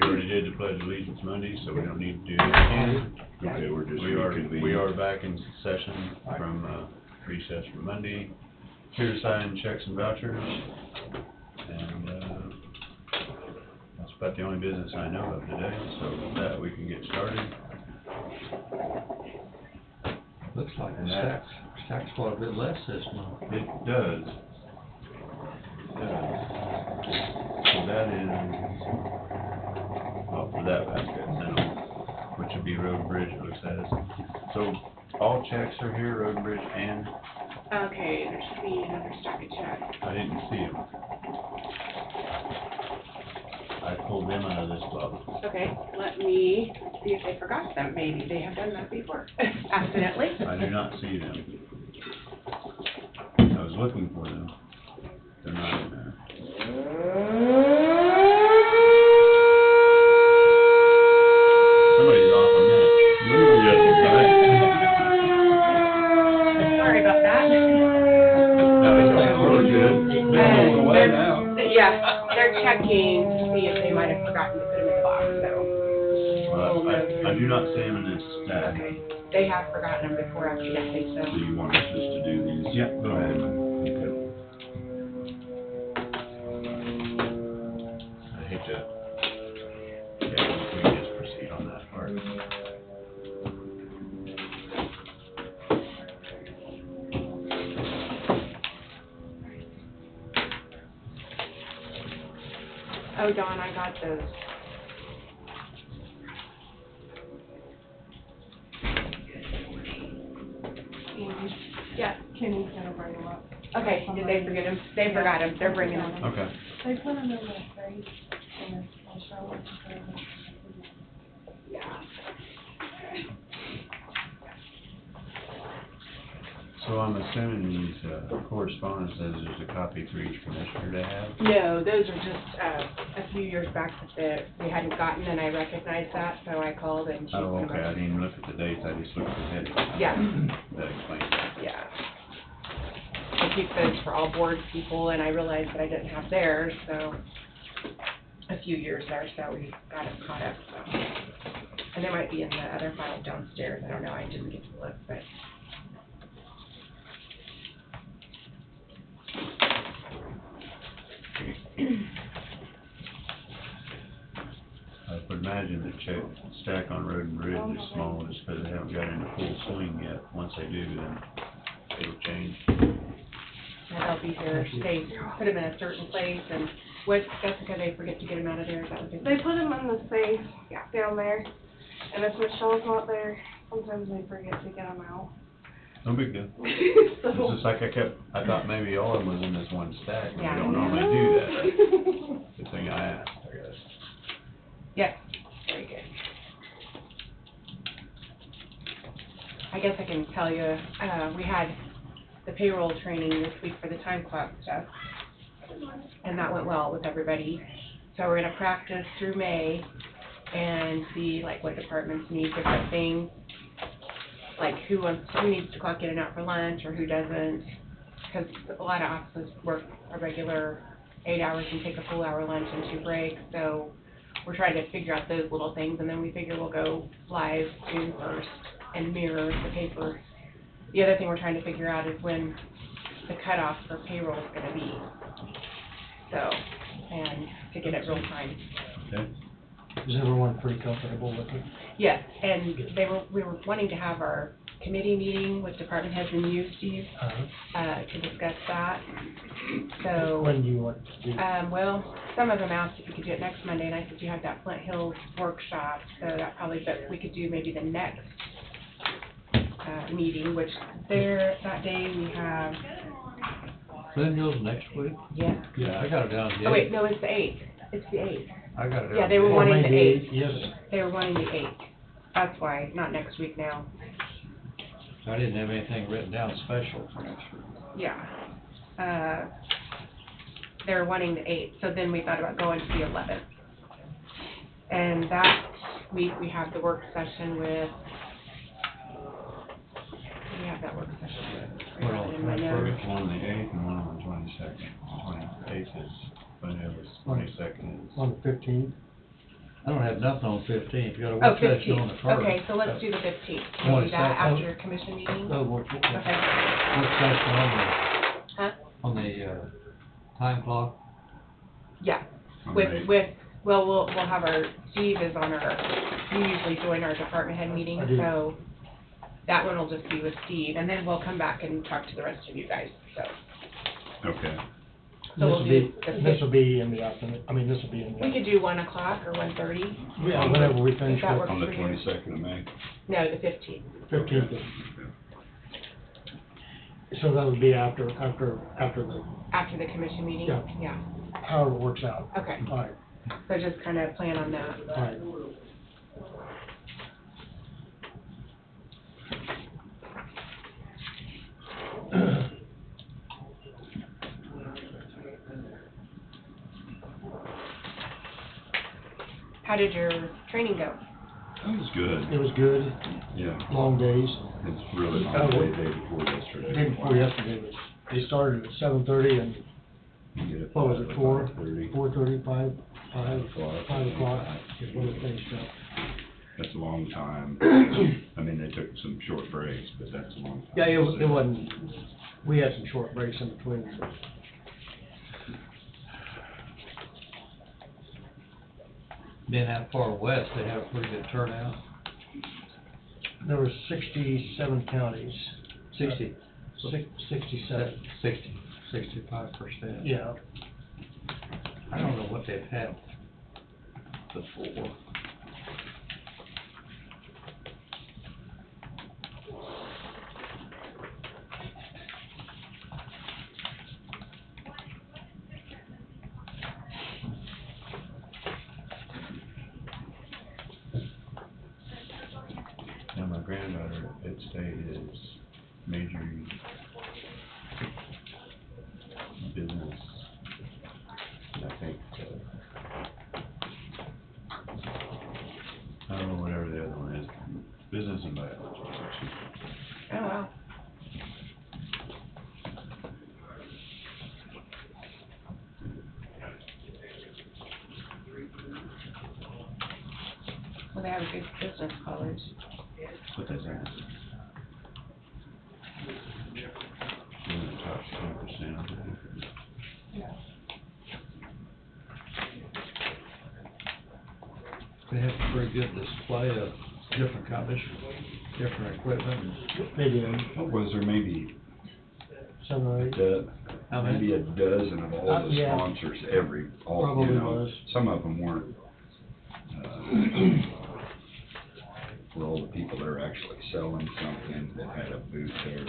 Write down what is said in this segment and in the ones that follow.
already did the Pledge of Allegiance Monday, so we don't need to do that again. Okay, we're just We reconvening. are back in session from, recess from Monday. Here to sign checks and vouchers, and, that's about the only business I know of today, so with that, we can get started. Looks like And the stack's quite a bit less this month. It does. It does. So that is, well, for that basket now, which would be Road and Bridge, it looks as. So all checks are here, Road and Bridge, and Okay, there should be another stack of checks. I didn't see them. I pulled them out of this box. Okay, let me see if they forgot them. Maybe they have done that before, accidentally. I do not see them. I was looking for them. They're not in there. Somebody's off a minute. Sorry about that. No, it's really good. Yeah, they're checking to see if they might have forgotten to put them in the box, so. Well, I do not see them in this stack. Okay, they have forgotten them before accidentally, so. So you want us just to do these? Yeah, go ahead. Okay. I hate to, yeah, we can just proceed on that part. Oh, Dawn, I got those. Yeah. Kenny's gonna bring them up. Okay, did they forget them? They forgot them, they're bringing them. Okay. They put them in the crate, and I'll show them. Yeah. So I'm assuming these correspondence says there's a copy for each commissioner to have? No, those are just, a few years back that we hadn't gotten, and I recognized that, so I called and she. Oh, okay, I didn't even look at the dates, I just looked at the heading. Yeah. That explains it. Yeah. I keep those for all board people, and I realized that I didn't have theirs, so, a few years there, so we got it caught up, so. And they might be in the other file downstairs, I don't know, I didn't get to look, but. I would imagine the check stack on Road and Bridge is small just because they haven't got into full swing yet. Once they do, then it'll change. And they'll be here, they put them in a certain place, and what, Jessica, they forget to get them out of there, is that what they? They put them in the safe Yeah. down there, and if Michelle's not there, sometimes they forget to get them out. No big deal. So. It's just like I thought maybe all of them was in this one stack, and we Yeah. don't normally do that. Good thing I asked, I guess. Yes, very good. I guess I can tell you, we had the payroll training this week for the time clock stuff, and that went well with everybody. So we're gonna practice through May and see like what departments need different things, like who needs to clock in and out for lunch or who doesn't, because a lot of offices work a regular 8 hours and take a full hour lunch and 2 breaks, so we're trying to figure out those little things, and then we figure we'll go live June 1st and mirror the paper. The other thing we're trying to figure out is when the cutoff for payroll is gonna be. So, and to get it real time. Okay. Is everyone pretty comfortable with it? Yes, and we were wanting to have our committee meeting with department heads and you, Steve, to discuss that. So. When do you want to do? Well, some of them asked if we could do it next Monday, and I said you have that Flint Hills workshop, so that probably, but we could do maybe the next, meeting, which that day we have, Flint Hills next week? yeah. Yeah, I got it down here. Oh, wait, no, it's the 8th. It's the 8th. I got it down. Yeah, they were here. wanting the Maybe 8th. Yes. They were wanting the 8th. That's why, not next week now. I didn't have anything written down special for next week. Yeah. They were wanting the 8th, so then we thought about going to the 11th. And that week we have the work session with, we have that work session with. What, on the In my notes. 21st? One on the 8th and one on the 22nd. 28th is, when it was 22nd is. On the 15th? I don't have nothing on 15th. You got a Oh, work session 15th. on the 1st. Okay, so let's do the 15th. Can Oh, we do is that that- after your commission meeting? Oh, work Okay. session Huh? on the time clock. Yeah, On with, May. we'll have Steve is on you usually join our department head meeting, I do. so that one will just be with Steve, and then we'll come back and talk to the rest of you guys, so. Okay. So we'll do the This will be in the afternoon, I mean, this will be in the. We could do 1 o'clock or 1:30. Yeah, whenever we finish If that with works On the for you. 22nd of May. No, the 15th. 15th. So that would be after the, After the commission meeting? Yeah. however it works out. Okay, All right, so just kind of plan on that. all right. How did your training go? That was good. It was good, Yeah. long days. It's really Oh, long well. day before yesterday. Day before yesterday, they started at 7:30 and You get up what was at it, 4? 5:30. 4:35, 5 o'clock. 5 o'clock is when it finished up. That's a long time. I mean, they took some short breaks, but that's a long time. Yeah, it wasn't, we had some short breaks in between. Being that far west, they have a pretty good turnout. There were 67 counties. 60. 67. 65%. Yeah. I don't know what they've had before. Now, my granddaughter at state is majoring business, and I think, I don't know, whatever the other one is, business and biology. Oh, wow. Well, they have a good business college. What they say. She's in the top 10%. They have a pretty good display of different companies, different equipment. They did, What was there, maybe 7 or 8. How many? maybe a dozen of all the Yeah. sponsors, all, Probably you know, was. some of them weren't, were all the people that are actually selling something that had a booth there.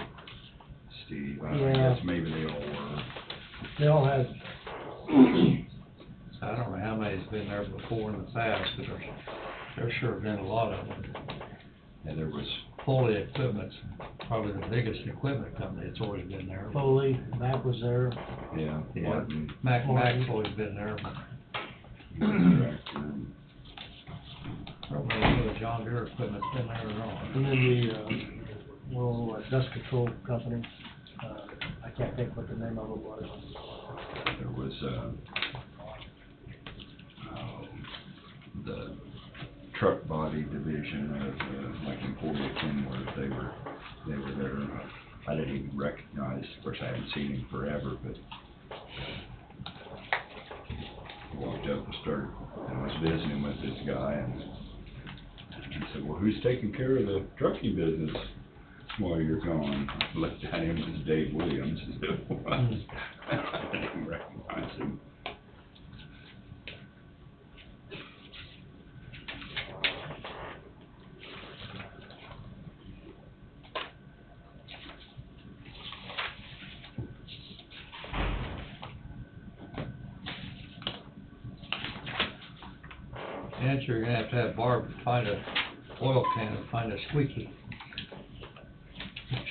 Steve, I Yeah. guess maybe they all were. They all had, I don't know how many's been there before in the past, but there sure have been a lot of them. Yeah, there was, Foley Equipment's probably the biggest equipment company that's always been there. Foley, Mac was there. yeah, Yeah. Martin, Mac's always been there. Director, and I don't know whether John Deere Equipment's been there or not. And then the, dust control company, I can't think what the name of it was. there was, the truck body division of, like in Fort Kenworth, they were there. I didn't even recognize, of course, I haven't seen him forever, but I walked up and started, and was visiting with this guy, and he said, well, who's taking care of the trucking business while you're gone? I looked at him, it was Dave Williams, it was. I didn't even recognize him. And you're gonna have to have Barb find a oil can and find a squeaky.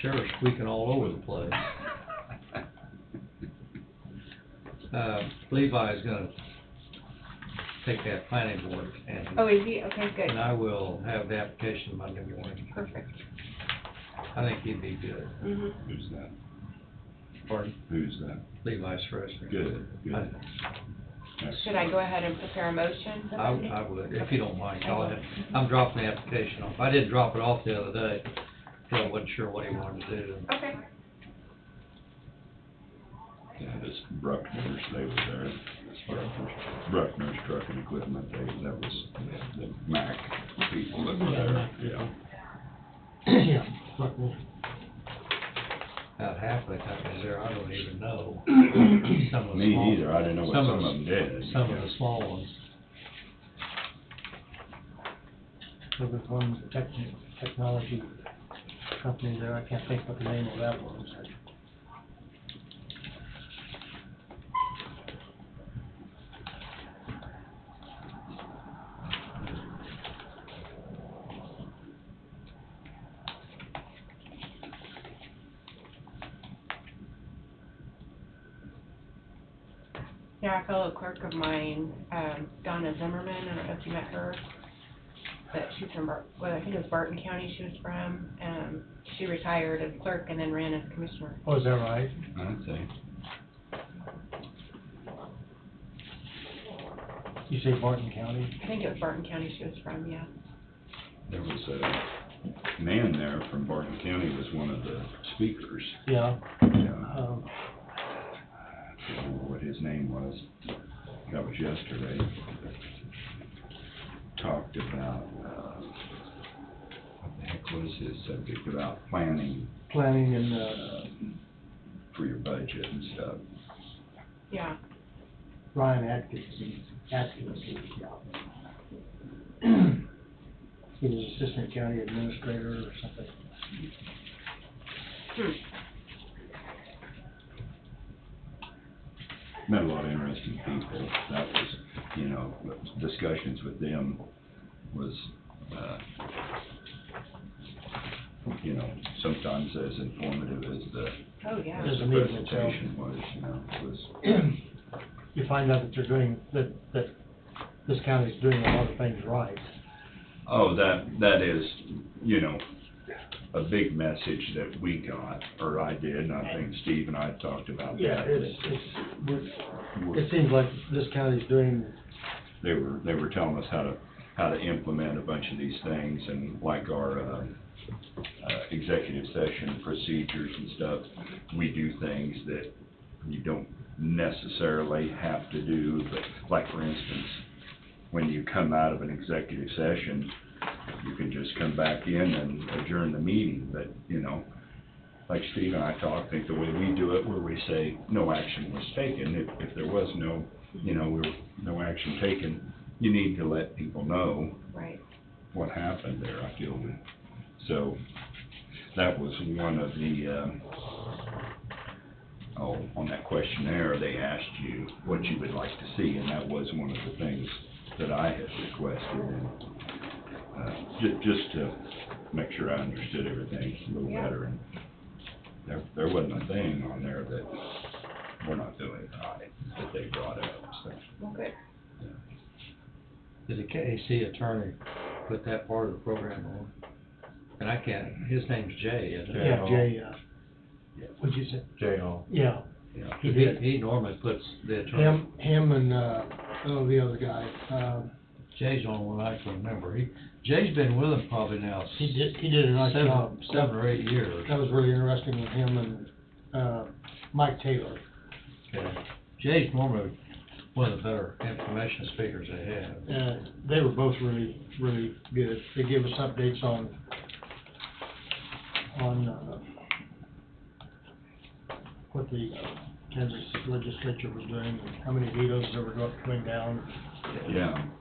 Chery's squeaking all over the place. Levi's gonna take that planning board, and Oh, is he? Okay, good. and I will have the application Monday morning. Perfect. I think he'd be good. Mhm. Who's that? Pardon? Who's that? Levi's Fresher. Good, good. Should I go ahead and prepare a motion? I would, if you don't mind, go ahead. I'm dropping the application off. I did drop it off the other day, because I wasn't sure what he wanted to do. Okay. Yeah, this Bruckner's, they were there. Bruckner's Truck and Equipment, that was the Mac people that were there, yeah. Yeah, fuck me. About half of the companies there, I don't even know. Some of the Me small- either, I didn't know what some of them did. Some of the small ones. There was one technology company there, I can't think what the name of that was. Yeah, a fellow clerk of mine, Donna Zimmerman, I don't know if you met her, but she's from, I think it was Barton County she was from. She retired as clerk and then ran as commissioner. Oh, is that right? I'd say. You say Barton County? I think it was Barton County she was from, yeah. There was a man there from Barton County was one of the speakers. Yeah. Yeah. Um, I don't know what his name was. That was yesterday. Talked about, what the heck was his subject, about planning planning and, for your budget and stuff. Yeah. Ryan Atkins, yeah. He was assistant county administrator or something. Met a lot of interesting people. That was, you know, discussions with them was, you know, sometimes as informative as Oh, yeah. As the a meeting itself. presentation was, you know, it was. You find out that they're doing, that this county's doing a lot of things right. Oh, that is, you know, a big message that we got, or I did, and I think Steve and I talked about that. Yeah, it seems like this county's doing, They were telling us how to implement a bunch of these things, and like our executive session procedures and stuff, we do things that you don't necessarily have to do, but like for instance, when you come out of an executive session, you can just come back in and adjourn the meeting, but, you know, like Steve and I talked, I think the way we do it, where we say no action was taken, if there was no, you know, no action taken, you need to let people know Right. what happened there, I feel. So, that was one of the, on that questionnaire, they asked you what you would like to see, and that was one of the things that I had requested, and just to make sure I understood everything a little Yeah. better, and there wasn't a thing on there that we're not doing right, that they brought up, so. Well, good. Did the KAC attorney put that part of the program on? And I can't, his name's Jay, isn't it? yeah, Jay, Yeah. what'd you say? J.O. Yeah, Yeah. he did. He normally puts the attorney. Him and, the other guy, Jay's the only one I can remember. Jay's been with him probably now he did a nice job. 7 or 8 years. That was really interesting with him and, Mike Taylor. Okay. Jay's normally one of the better information speakers they have. They were both really, really good. They gave us updates on what the Kansas legislature was doing, and how many vetoes they were going down.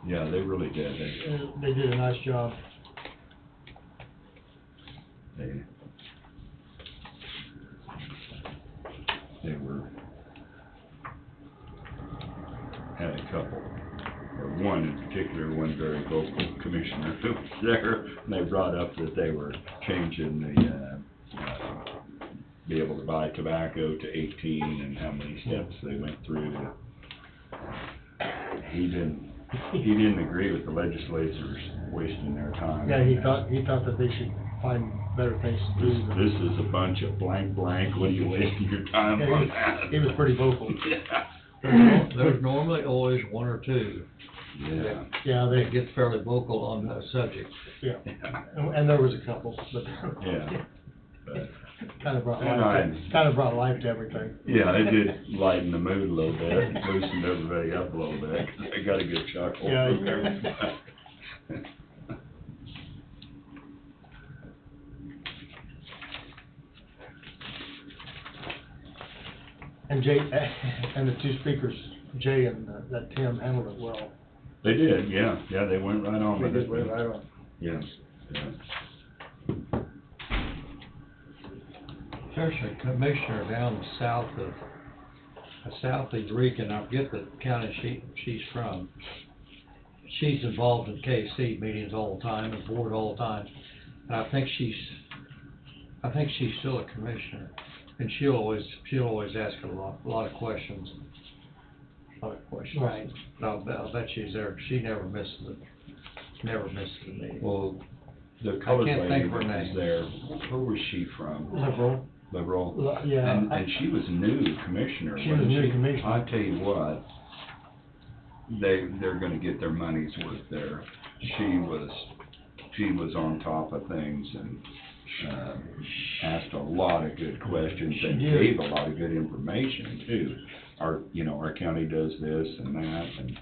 Yeah, they really did. They did a nice job. They had a couple, or one in particular, one very vocal commissioner who was there, and they brought up that they were changing the, be able to buy tobacco to 18 and how many steps they went through to, he didn't agree with the legislators wasting their time. Yeah, he thought that they should find better things to do. This is a bunch of blank, what are you wasting your time Yeah, on that? he was pretty vocal. Yeah, There's normally always one or two Yeah. Yeah, that they, get fairly vocal on the subject. yeah, and there was a couple, but Yeah. But, kind of brought And life, to everything. yeah, it did lighten the mood a little bit, and loosened everybody up a little bit, 'cause they got a good chuckle. Yeah. And Jay, and the two speakers, Jay and that Tim handled it well. They did, yeah, they went right on They with it. did right on. Yeah, yeah. There's a commissioner down south of Eureka, and I forget the county she's from. She's involved in KC meetings all the time, and board all the time, and I think she's still a commissioner, and she'll always ask a lot of questions. Right. But I'll bet she's there, she never misses a meeting. Well, the colored can't lady think of her that was name. there, where was she from? Liberal? Yeah. And she was new commissioner, She was wasn't new she? commissioner. I tell you what, they're gonna get their money's worth there. She was on top of things and, asked a lot of good questions She and did. gave a lot of good information too. Our county does this and that, and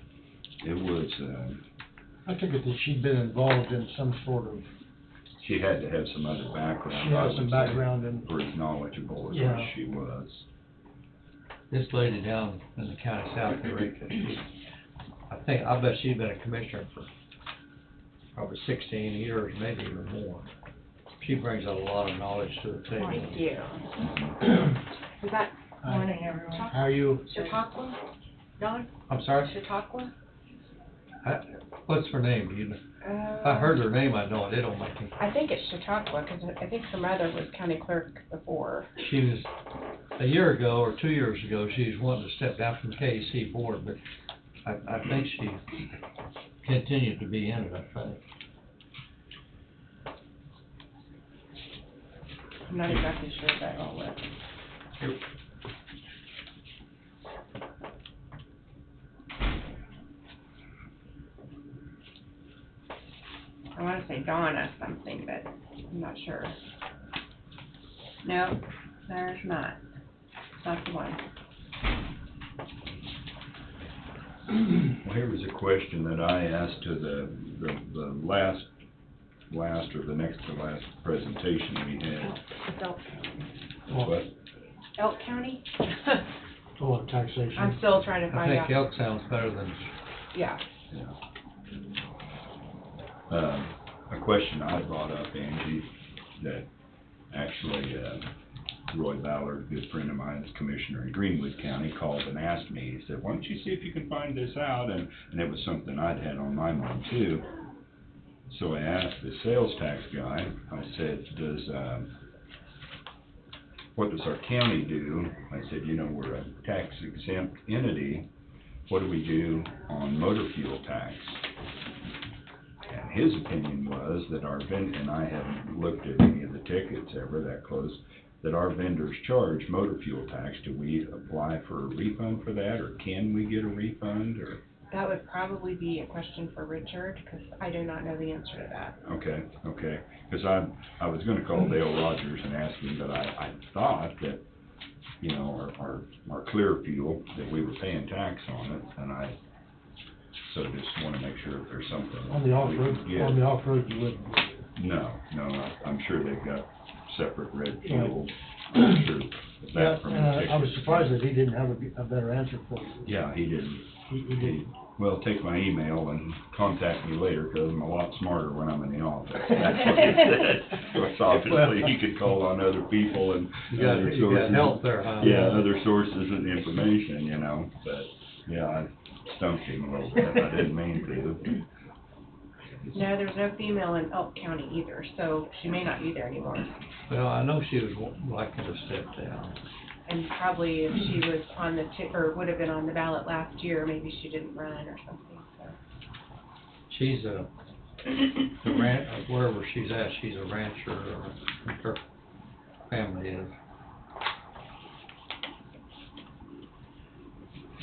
it was, I took it that she'd been involved in some sort of, she had to have some other background. she I has some would say, background in, For as knowledgeable as Yeah. what she was. This lady down in the county south of Eureka, I bet she's been a commissioner for probably 16 years, maybe even more. She brings a lot of knowledge to the table. Thank you. Is that Morning, everyone. how you, Chautauqua? Don? I'm sorry? Chautauqua? What's her name? Do you know? If I heard her name, I know it. It don't make me. I think it's Chautauqua, because I think her mother was county clerk before. She was, a year ago or 2 years ago, she was wanting to step down from the KC board, but I think she continued to be in it, I think. I'm not exactly sure of that all was. I wanna say Donna something, but I'm not sure. No, there's not. It's not the one. Well, here was a question that I asked to the last or the next to last presentation we had. It's But Elk County? oh, taxation. I'm still trying to I find out. think elk sounds better than, Yeah. a question I brought up, Angie, that actually, Roy Ballard, a good friend of mine, is commissioner in Greenwood County, called and asked me, he said, why don't you see if you can find this out? And it was something I'd had on my mind too. So I asked the sales tax guy, I said, what does our county do? I said, we're a tax exempt entity. What do we do on motor fuel tax? And his opinion was that and I haven't looked at any of the tickets ever that close, that our vendors charge motor fuel tax. Do we apply for a refund for that, or can we get a refund, or? That would probably be a question for Richard, because I do not know the answer to that. Okay, because I was gonna call Dale Rogers and ask him, but I thought that, our clear fuel, that we were paying tax on it, and I just wanna make sure if there's something. On the off-road, we can on get. the off-road, you wouldn't. No, I'm sure they've got separate red fuel. I'm sure Yeah, that from the I was tickets. surprised that he didn't have a better answer for you. Yeah, he didn't. He did. Well, take my email and contact me later, because I'm a lot smarter when I'm in the office. That's what he said. Of course, obviously, he could call on other people and you got other sources. help there, huh? Yeah, other sources and information, but, yeah, I stumped him a little bit. I didn't mean to. No, there's no female in Elk County either, so she may not be there anymore. Well, I know she was liking to step down. And probably if she was on the or would have been on the ballot last year, maybe she didn't run or something, so. She's wherever she's at, she's a rancher, or her family is.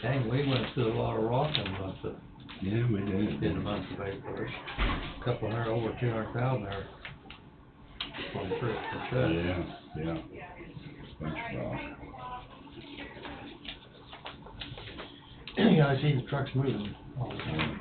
Dang, we went through a lot of rock in the month of, Yeah, we did. in the month of April. There's a couple hundred, over 200,000 there. On the first percent. Yeah. Bunch of rock. Yeah, I see the trucks moving all the time.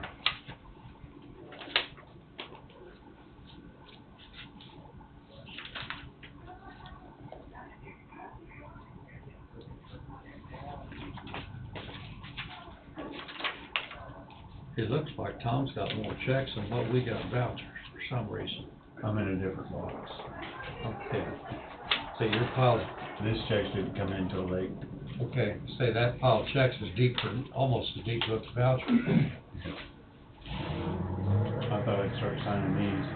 It looks like Tom's got more checks than what we got vouchers for some reason. I'm in a different box. Okay. So your pile, This check didn't come in till late. okay, say that pile of checks is deeper, almost as deep as the voucher. I thought I'd start signing these.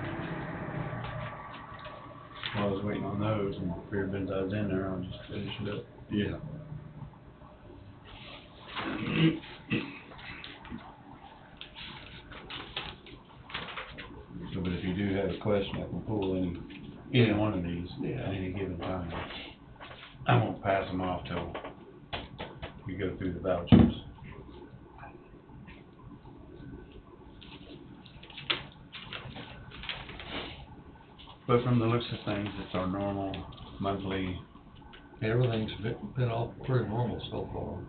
While I was waiting on those, and figured since I was in there, I'll just finish it up. Yeah. So, but if you do have a question, I can pull any one of these at any given time. I won't pass them off till we go through the vouchers. But from the looks of things, it's our normal monthly. Everything's been all pretty normal so far.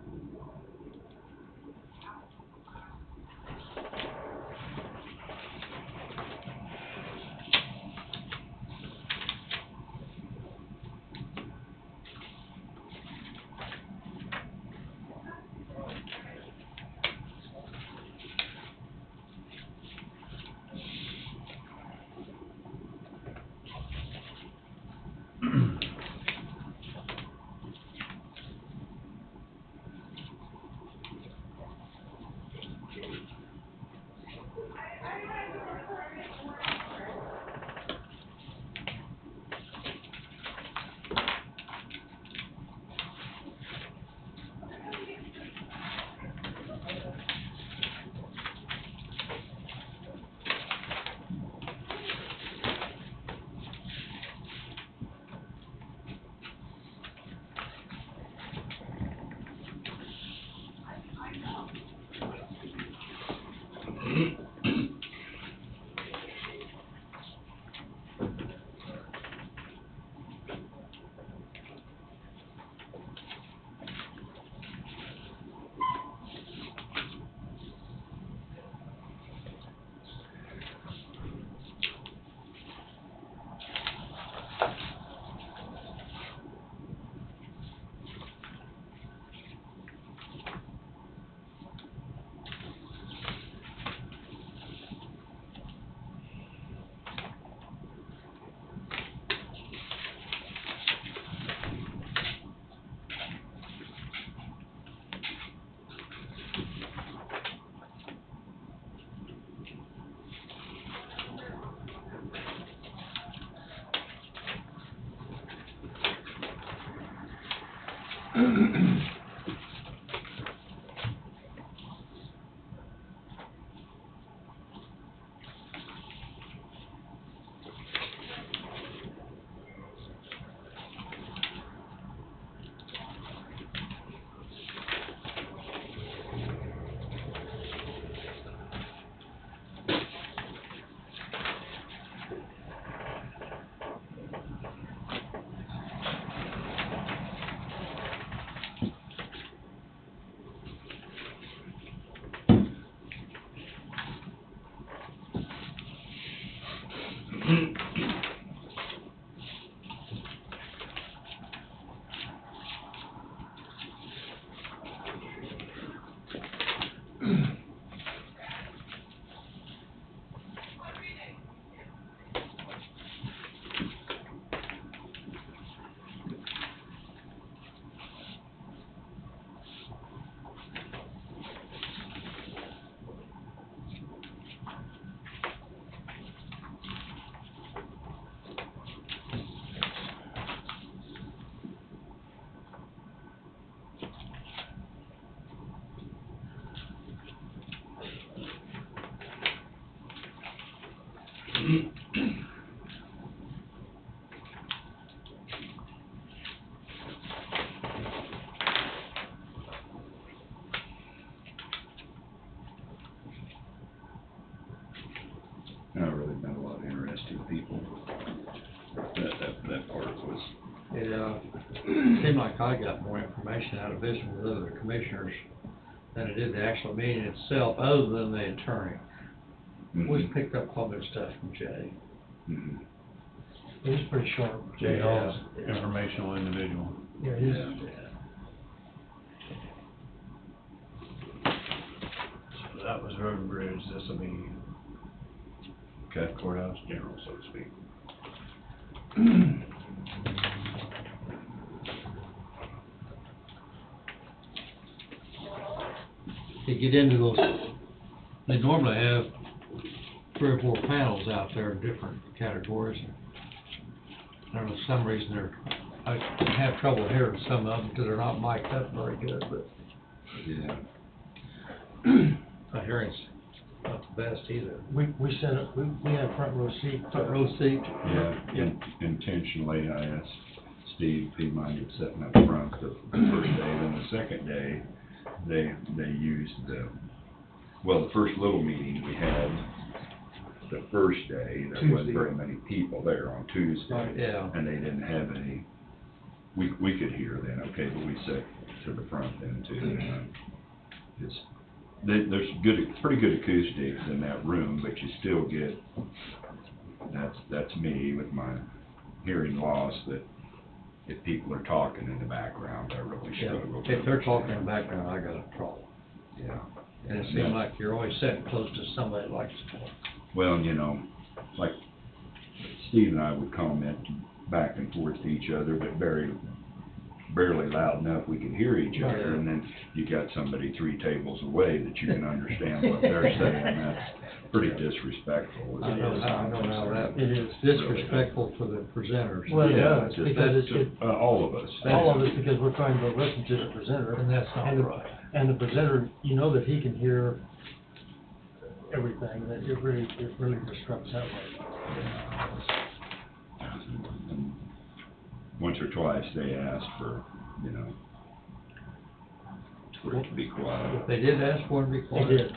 people. That part was, It seemed like I got more information out of visiting with other commissioners than I did the actual meeting itself, other than the attorney. We picked up quite a bit of stuff from Jay. mhm. It was pretty sharp. Jay Hall's Yeah. informational individual. Yeah, it is. So that was Road and Bridge, this will be Okay. courthouse general, so to speak. You get into those, they normally have 3 or 4 panels out there in different categories. I don't know, for some reason I have trouble hearing some of them because they're not mic'd up very good, but Yeah. my hearing's not the best either. We set up, we had front row seat. Front row seat. Yeah, intentionally, I asked Steve if he minded sitting up front the first day, then the second day, they used the first little meeting we had, the first day, there wasn't Tuesday. very many people there on Tuesday. Right. Yeah. And they didn't have any, we could hear then, okay, but we sat to the front then too. It's, there's pretty good acoustics in that room, but you still get, that's me with my hearing loss, that if people are talking in the background, I really Yeah, struggle. if they're talking in the background, I got a problem. Yeah. And it seems like you're always sitting close to somebody that likes to talk. Well, you know, like Steve and I would comment back and forth to each other, but barely loud enough we could hear each other, and then you got somebody 3 tables away that you can understand what they're saying. That's pretty disrespectful. I know how that, It is. disrespectful for the presenters. Well, it Yeah, does, just because all of us. all of us, because we're trying to listen to the presenter. And that's not And the- right. And the presenter, you know that he can hear everything, that it really disrupts that way. And once or twice they asked for, for it to be quiet. They did ask for it to be They quiet. did.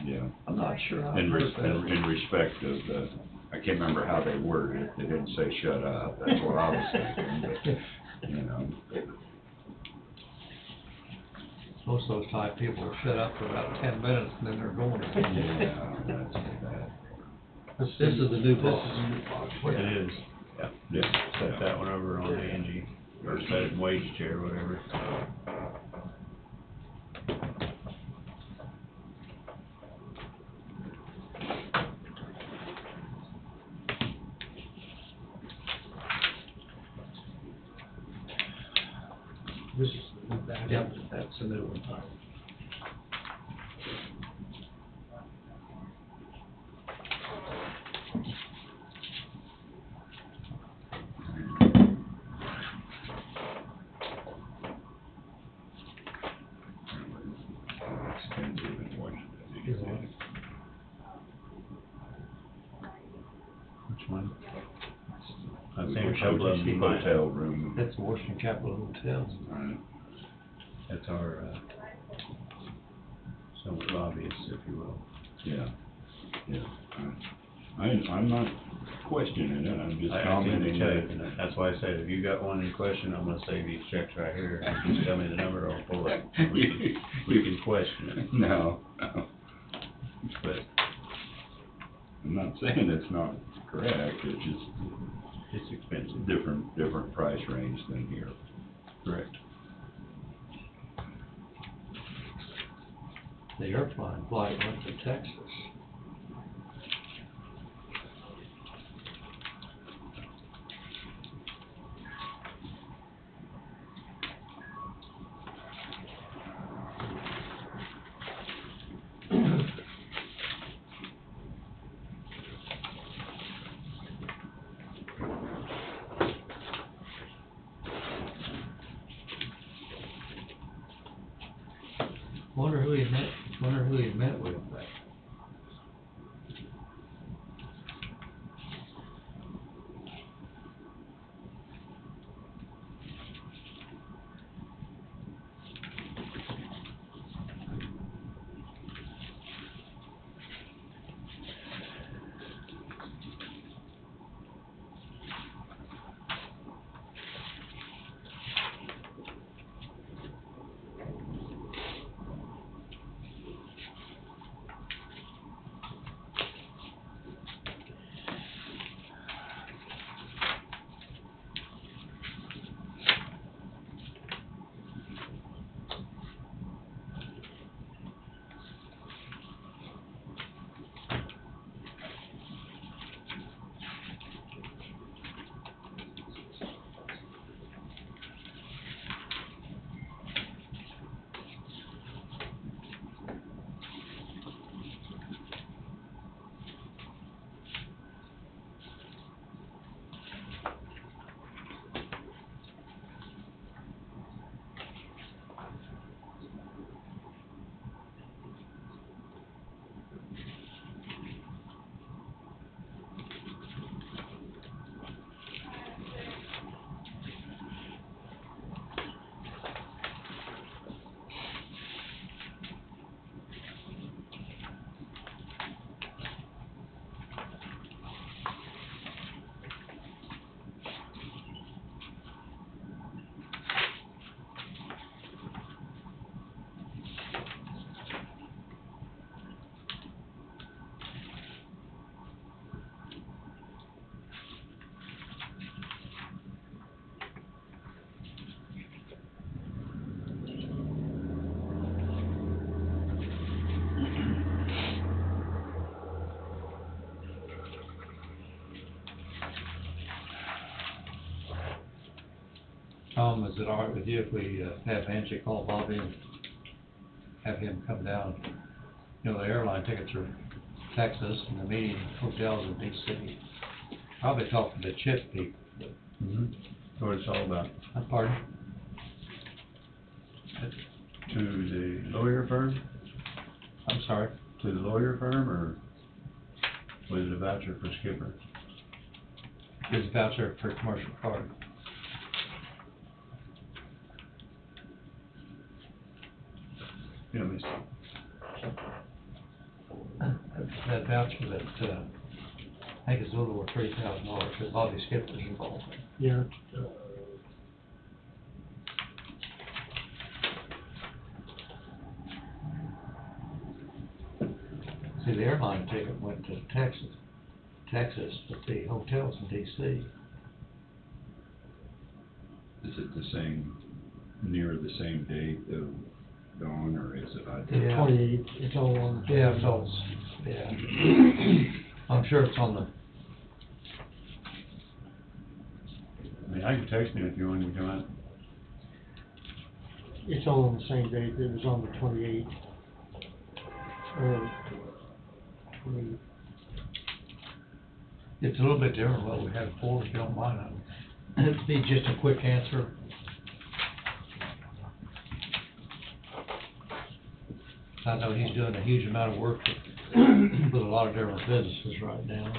Yeah. I'm not sure how. In respect of the, I can't remember how they worded it, they didn't say shut up, that's what I was thinking, but, Most of those time people will shut up for about 10 minutes and then they're going. yeah, that's bad. This is the new box. It is. Yeah. Set that one over on Angie, or set it in Wade's chair, whatever. This is the new back. Yep, that's the new one. Expensive in Washington, Is it? Which one? I D.C. think a couple of them might. Hotel room. That's the Washington Capitol Hotel. Right. That's our, somewhat lobbyists, if you will. Yeah. I'm not questioning it, I'm just I see the commenting check, that. and that's why I said, if you got one in question, I'm gonna save these checks right here. Just tell me the number, I'll pull it. We can question it, No, but I'm not saying it's not correct, it's just it's expensive. different price range than here. Correct. The airplane flight went to Texas. Wonder who he met with that. Tom, is it all right with you if we have Angie call Bobby and have him come down? You know, the airline tickets are Texas and the meeting hotels in DC. Probably talk to the CHIP people. Mm-hmm. That's what it's all about. Pardon? To the lawyer firm? I'm sorry? To the lawyer firm, or was it a voucher for Skipper? It's a voucher for commercial card. You know, Miss, That voucher that, I think is a little over $3,000, that Bobby Skipper's involved in. Yeah. See, the airline ticket went to Texas, but the hotels in DC. Is it the same, near the same date of Dawn, or is it? Yeah. 28th, it's all on. Yeah, so, yeah. I'm sure it's on the, I mean, I can text him if you want him to come out. It's all on the same date, it was on the 28th. Or 20, it's a little bit different what we had before, if you don't mind. It'd be just a quick answer. I know he's doing a huge amount of work with a lot of different businesses right now.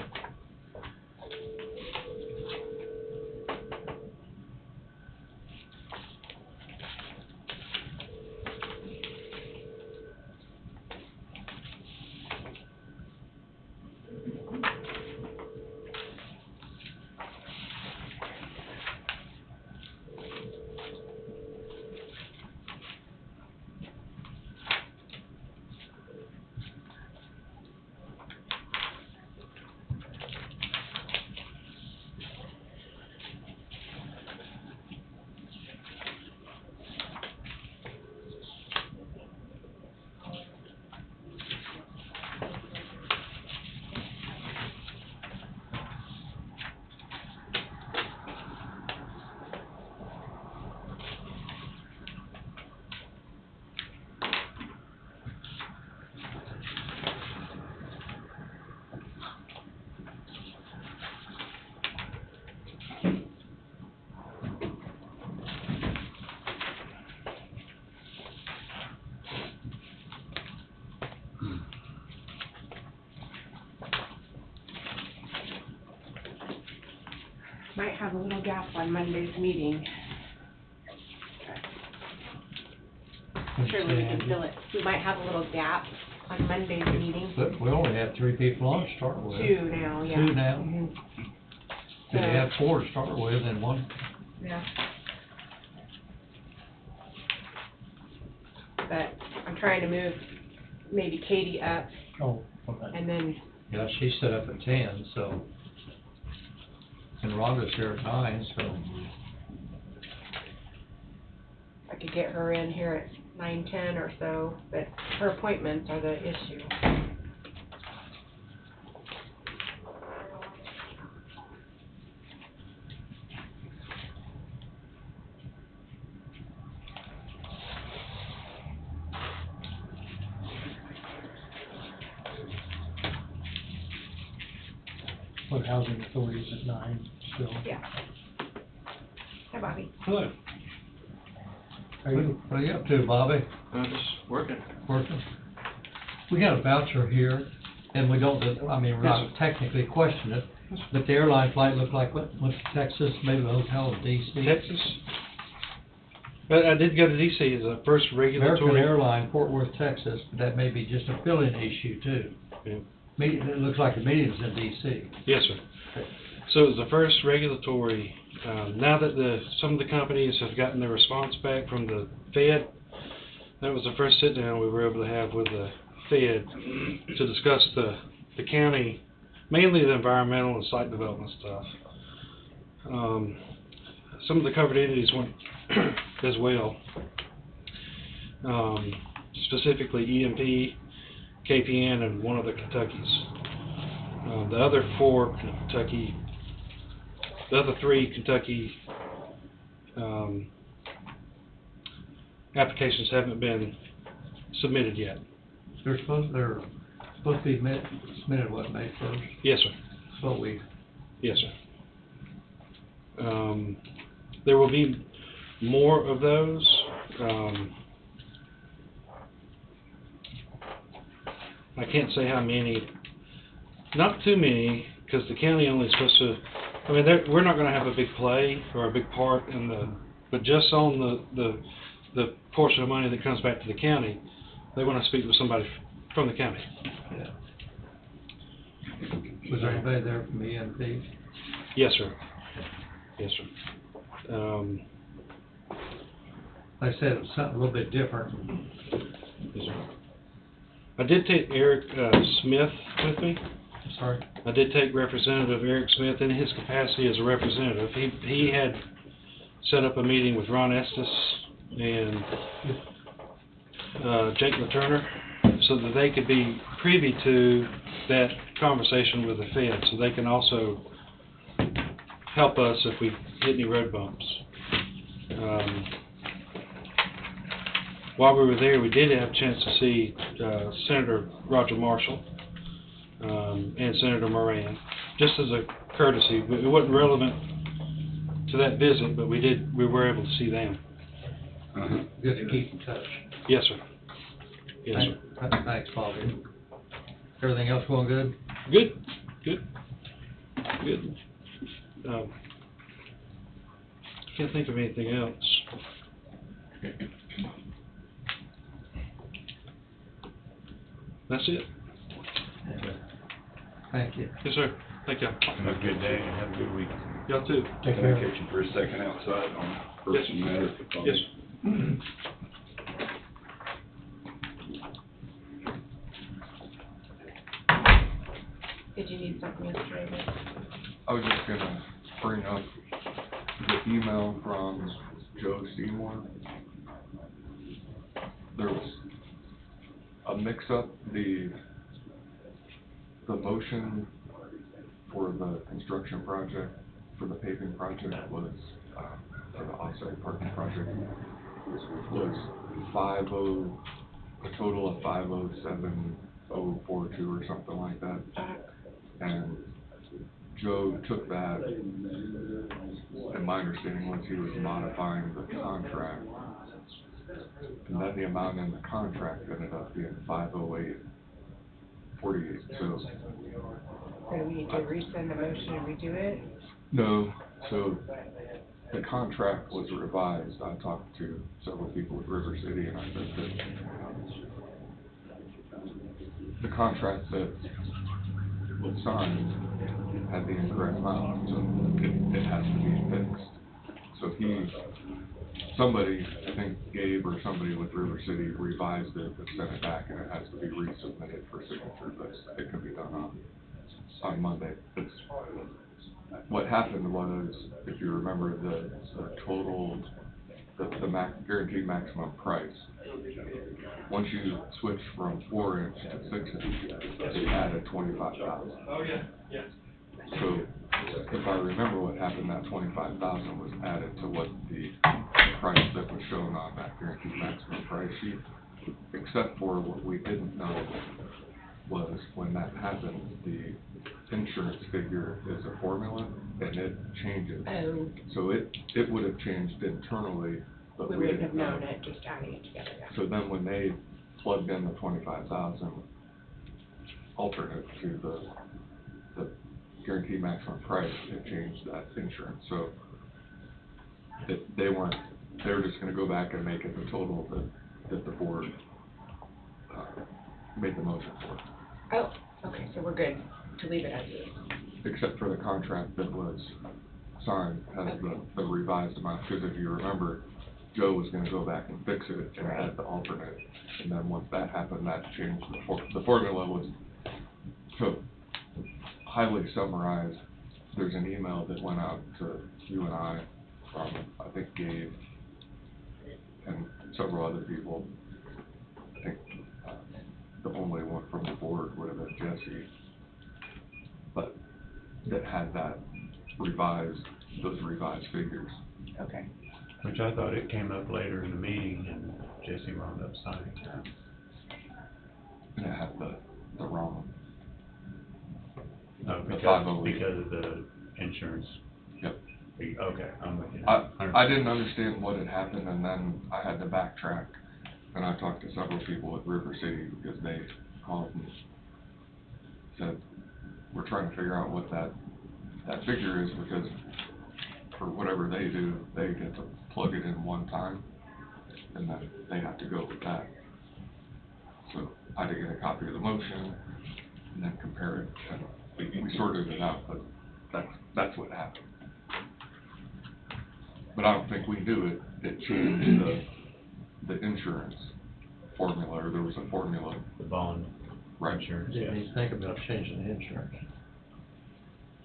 Might have a little gap on Monday's meeting. Surely we can fill it. We might have a little gap on Monday's meeting. But we only have 3 people on to start with. 2 now, yeah. 2 now. Mhm. We have 4 to start with and 1. Yeah. But I'm trying to move maybe Katie up oh, okay. and then, Yeah, she's set up at 10, so. And Rhonda's here at 9, so. I could get her in here at 9:10 or so, but her appointments are the issue. But housing authorities at 9 still. Yeah. Hi, Bobby. Hello. Are you, What are you up to, Bobby? I'm just working. Working? We got a voucher here, and we don't, I mean, we're not technically questioning it, but the airline flight looked like went to Texas, maybe a hotel in DC. Texas. But I did go to DC as a first American regulatory. Airline, Fort Worth, Texas, but that may be just a fill-in issue too. Yeah. It looks like the meeting's in DC. Yes, sir. So it was the first regulatory. Now that some of the companies have gotten their response back from the Fed, that was the first sit down we were able to have with the Fed to discuss the county, mainly the environmental and site development stuff. Some of the covered entities went as well, specifically EMP, KPN, and one of the Kentuckys. The other 3 Kentucky applications haven't been submitted yet. They're supposed to be submitted, what, May 1st? Yes, sir. That's what we, Yes, sir. There will be more of those. I can't say how many. Not too many, because the county only is supposed to. I mean, we're not going to have a big play or a big part in the, but just on the portion of money that comes back to the county, they want to speak with somebody from the county. yeah. Was there anybody there from EMP? Yes, sir. Yes, sir. They said it was something a little bit different. Yes, sir. I did take Eric Smith with me. Sorry? I did take Representative Eric Smith in his capacity as a representative. He had set up a meeting with Ron Estes and Jake LaTurner so that they could be privy to that conversation with the Fed, so they can also help us if we hit any road bumps. While we were there, we did have a chance to see Senator Roger Marshall and Senator Moran, just as a courtesy. It wasn't relevant to that visit, but we were able to see them. Good to keep in touch. Yes, sir. Yes, sir. Thanks, Bobby. Everything else going good? Good. Can't think of anything else. That's it. Thank you. Yes, sir. Thank you. Have a good day and have a good week. Y'all too. Take Can I care. catch you for a second outside on personal matter? Yes. Did you need something yesterday? Rick? I was just gonna bring up the email from Joe Seymour. There was a mix-up. The motion for the construction project, for the paving project was, for the offsite parking project, was a total of 507,042 or something like that. And Joe took that, and my understanding was he was modifying the contract. And then the amount in the contract ended up being 508,48. So So we need to resend the motion and redo it? no, so the contract was revised. I talked to several people at River City, and I said that the contract that was signed had the incorrect amount, so it has to be fixed. So somebody, I think Gabe or somebody with River City revised it and sent it back, and it has to be resubmitted for signature, but it can be done on Monday. What happened was, if you remember, the total, the guaranteed maximum price, once you switch from 4-inch to 6-inch, it added 25,000. Oh, yeah. So, if I remember what happened, that 25,000 was added to what the price that was shown on that guaranteed maximum price sheet, except for what we didn't know was when that happened, the insurance figure is a formula and it changes. Oh, So it would have changed internally, but we we wouldn't didn't have know. known it, just adding it together, yeah. So then when they plugged in the 25,000 alternate to the guaranteed maximum price, it changed that insurance. So they were just gonna go back and make it the total that the board made the motion for, Oh, okay, so we're good to leave it as is. except for the contract that was signed has the revised amount, because if you remember, Joe was gonna go back and fix it and add the alternate, and then once that happened, that changed the formula was, so highly summarized, there's an email that went out to you and I from, I think Gabe and several other people. I think the only one from the board would have been Jesse, but that had those revised figures. Okay. Which I thought it came up later in the meeting, and Jesse wound up signing to? And it had the wrong, Oh, The because, 508. because of the insurance. Yep. Okay, I'm with you. I didn't understand what had happened, and then I had to backtrack, and I talked to several people at River City, because they called and said, we're trying to figure out what that figure is, because for whatever they do, they get to plug it in one time, and then they have to go with that. So I had to get a copy of the motion, and then compare it, and we sorted it out, but that's what happened. But I don't think we knew it changed the insurance formula, or there was a formula. The bond Right. insurance, Didn't yes. even think about changing the insurance.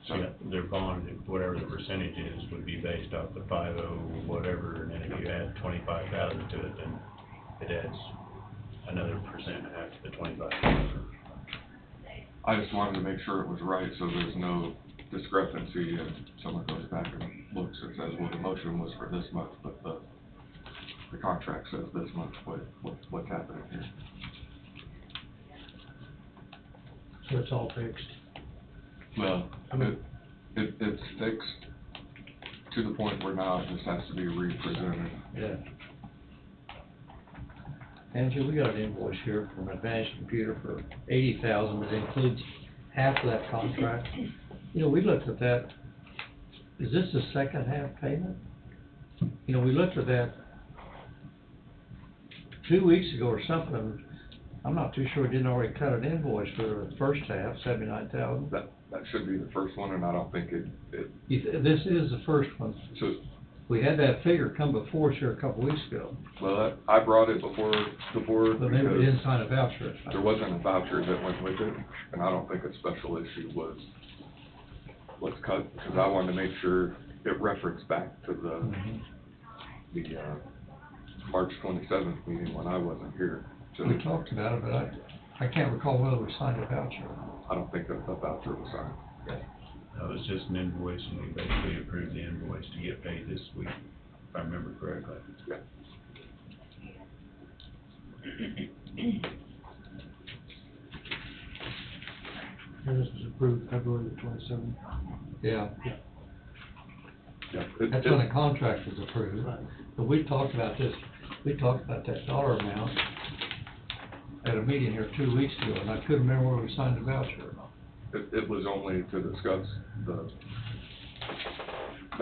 So their bond, whatever the percentage is, would be based off the 50 whatever, and then if you add 25,000 to it, then it adds another percent after the 25,000. I just wanted to make sure it was right, so there's no discrepancy, and someone goes back and looks and says, well, the motion was for this much, but the contract says this much. What's happening here? So it's all fixed. Well, it's fixed to the point where now it just has to be represented. Yeah. Angela, we got an invoice here from Advanced Computer for $80,000, that includes half of that contract. You know, we looked at that, is this the second half payment? You know, we looked at that 2 weeks ago or something. I'm not too sure we didn't already cut an invoice for the first half, 79,000. That should be the first one, and I don't think it This is the first one. so, We had that figure come before us here a couple weeks ago, well, I brought it before the board but maybe we because didn't sign a voucher. there wasn't a voucher that went with it, and I don't think a special issue was cut, because I wanted to make sure it referenced back to Mhm. the March 27th meeting when I wasn't here. So We talked about it, but I can't recall whether we signed a voucher. I don't think that the voucher was signed. It was just an invoice, and we basically approved the invoice to get paid this week, if I remember correctly. Yeah. And this was approved February the 27th. Yeah, Yeah. that's when the contract was approved. But we talked about this, we talked about that dollar amount at a meeting here 2 weeks ago, and I couldn't remember where we signed the voucher. It was only to discuss the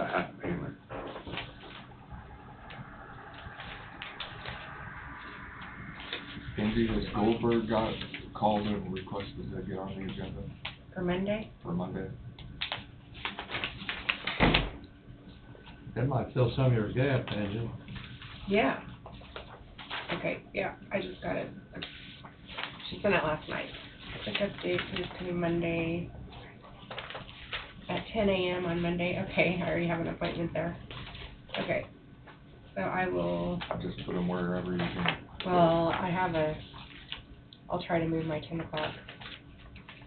half payment. Andy, has Goldberg got called and requested to get on the agenda For Monday? for Monday? That might fill some of your gap, Angela. Yeah. Okay, yeah, I just got it. She sent it last night. Quick update, please coming Monday at 10 a.m. on Monday. Okay, I already have an appointment there. Okay. So I will, Just put them wherever you can. well, I'll try to move my 10 o'clock.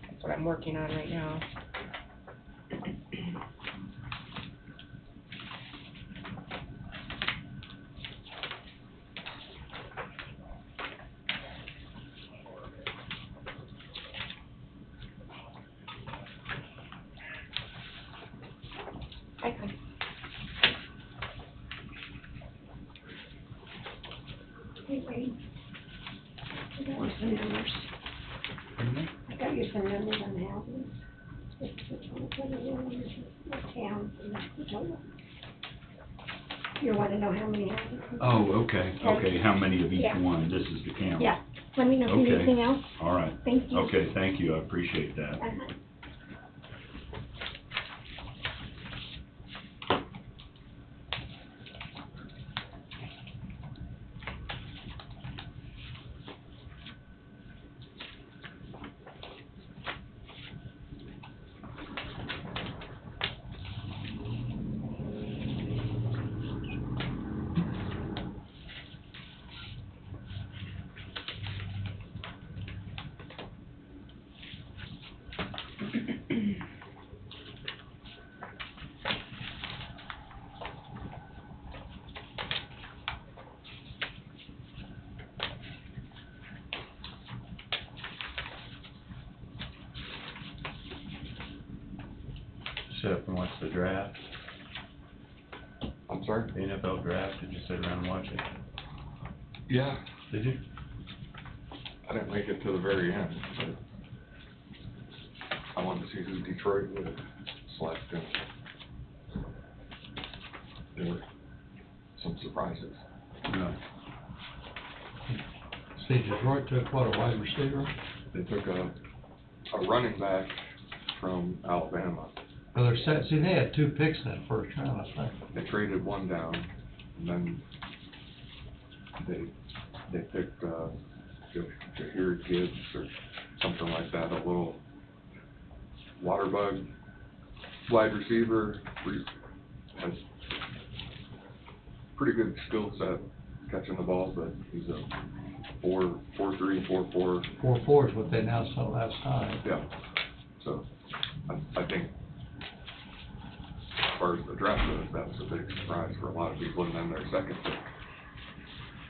That's what I'm working on right now. Hi, Chris. Hey, Wayne. I got you some numbers. I got you some numbers on the houses. This is which one, what are the others, what towns, and that's the total. You want to know how many houses? Oh, okay, how many of each Yeah. one? This is the count? Yeah, let me know if you need Okay. anything else. All right. Thank you. Okay, thank you, I appreciate that. Uh-huh. sit up and watch the draft, I'm sorry? the NFL draft, did you sit around and watch it? Yeah, Did you? I didn't make it to the very end, but I wanted to see who Detroit would select, and there were some surprises. No. See, Detroit took what, a wide receiver? They took a running back from Alabama. Well, they're set, see, they had 2 picks in that first round, I think. They traded one down, and then they picked Jahir Gibbs or something like that, a little water bug wide receiver, has pretty good skill set catching the ball, but he's a 4.3, 4.4. 4.4 is what they announced the last time. Yeah, so I think as far as the draft goes, that was a big surprise for a lot of people. And then their second pick,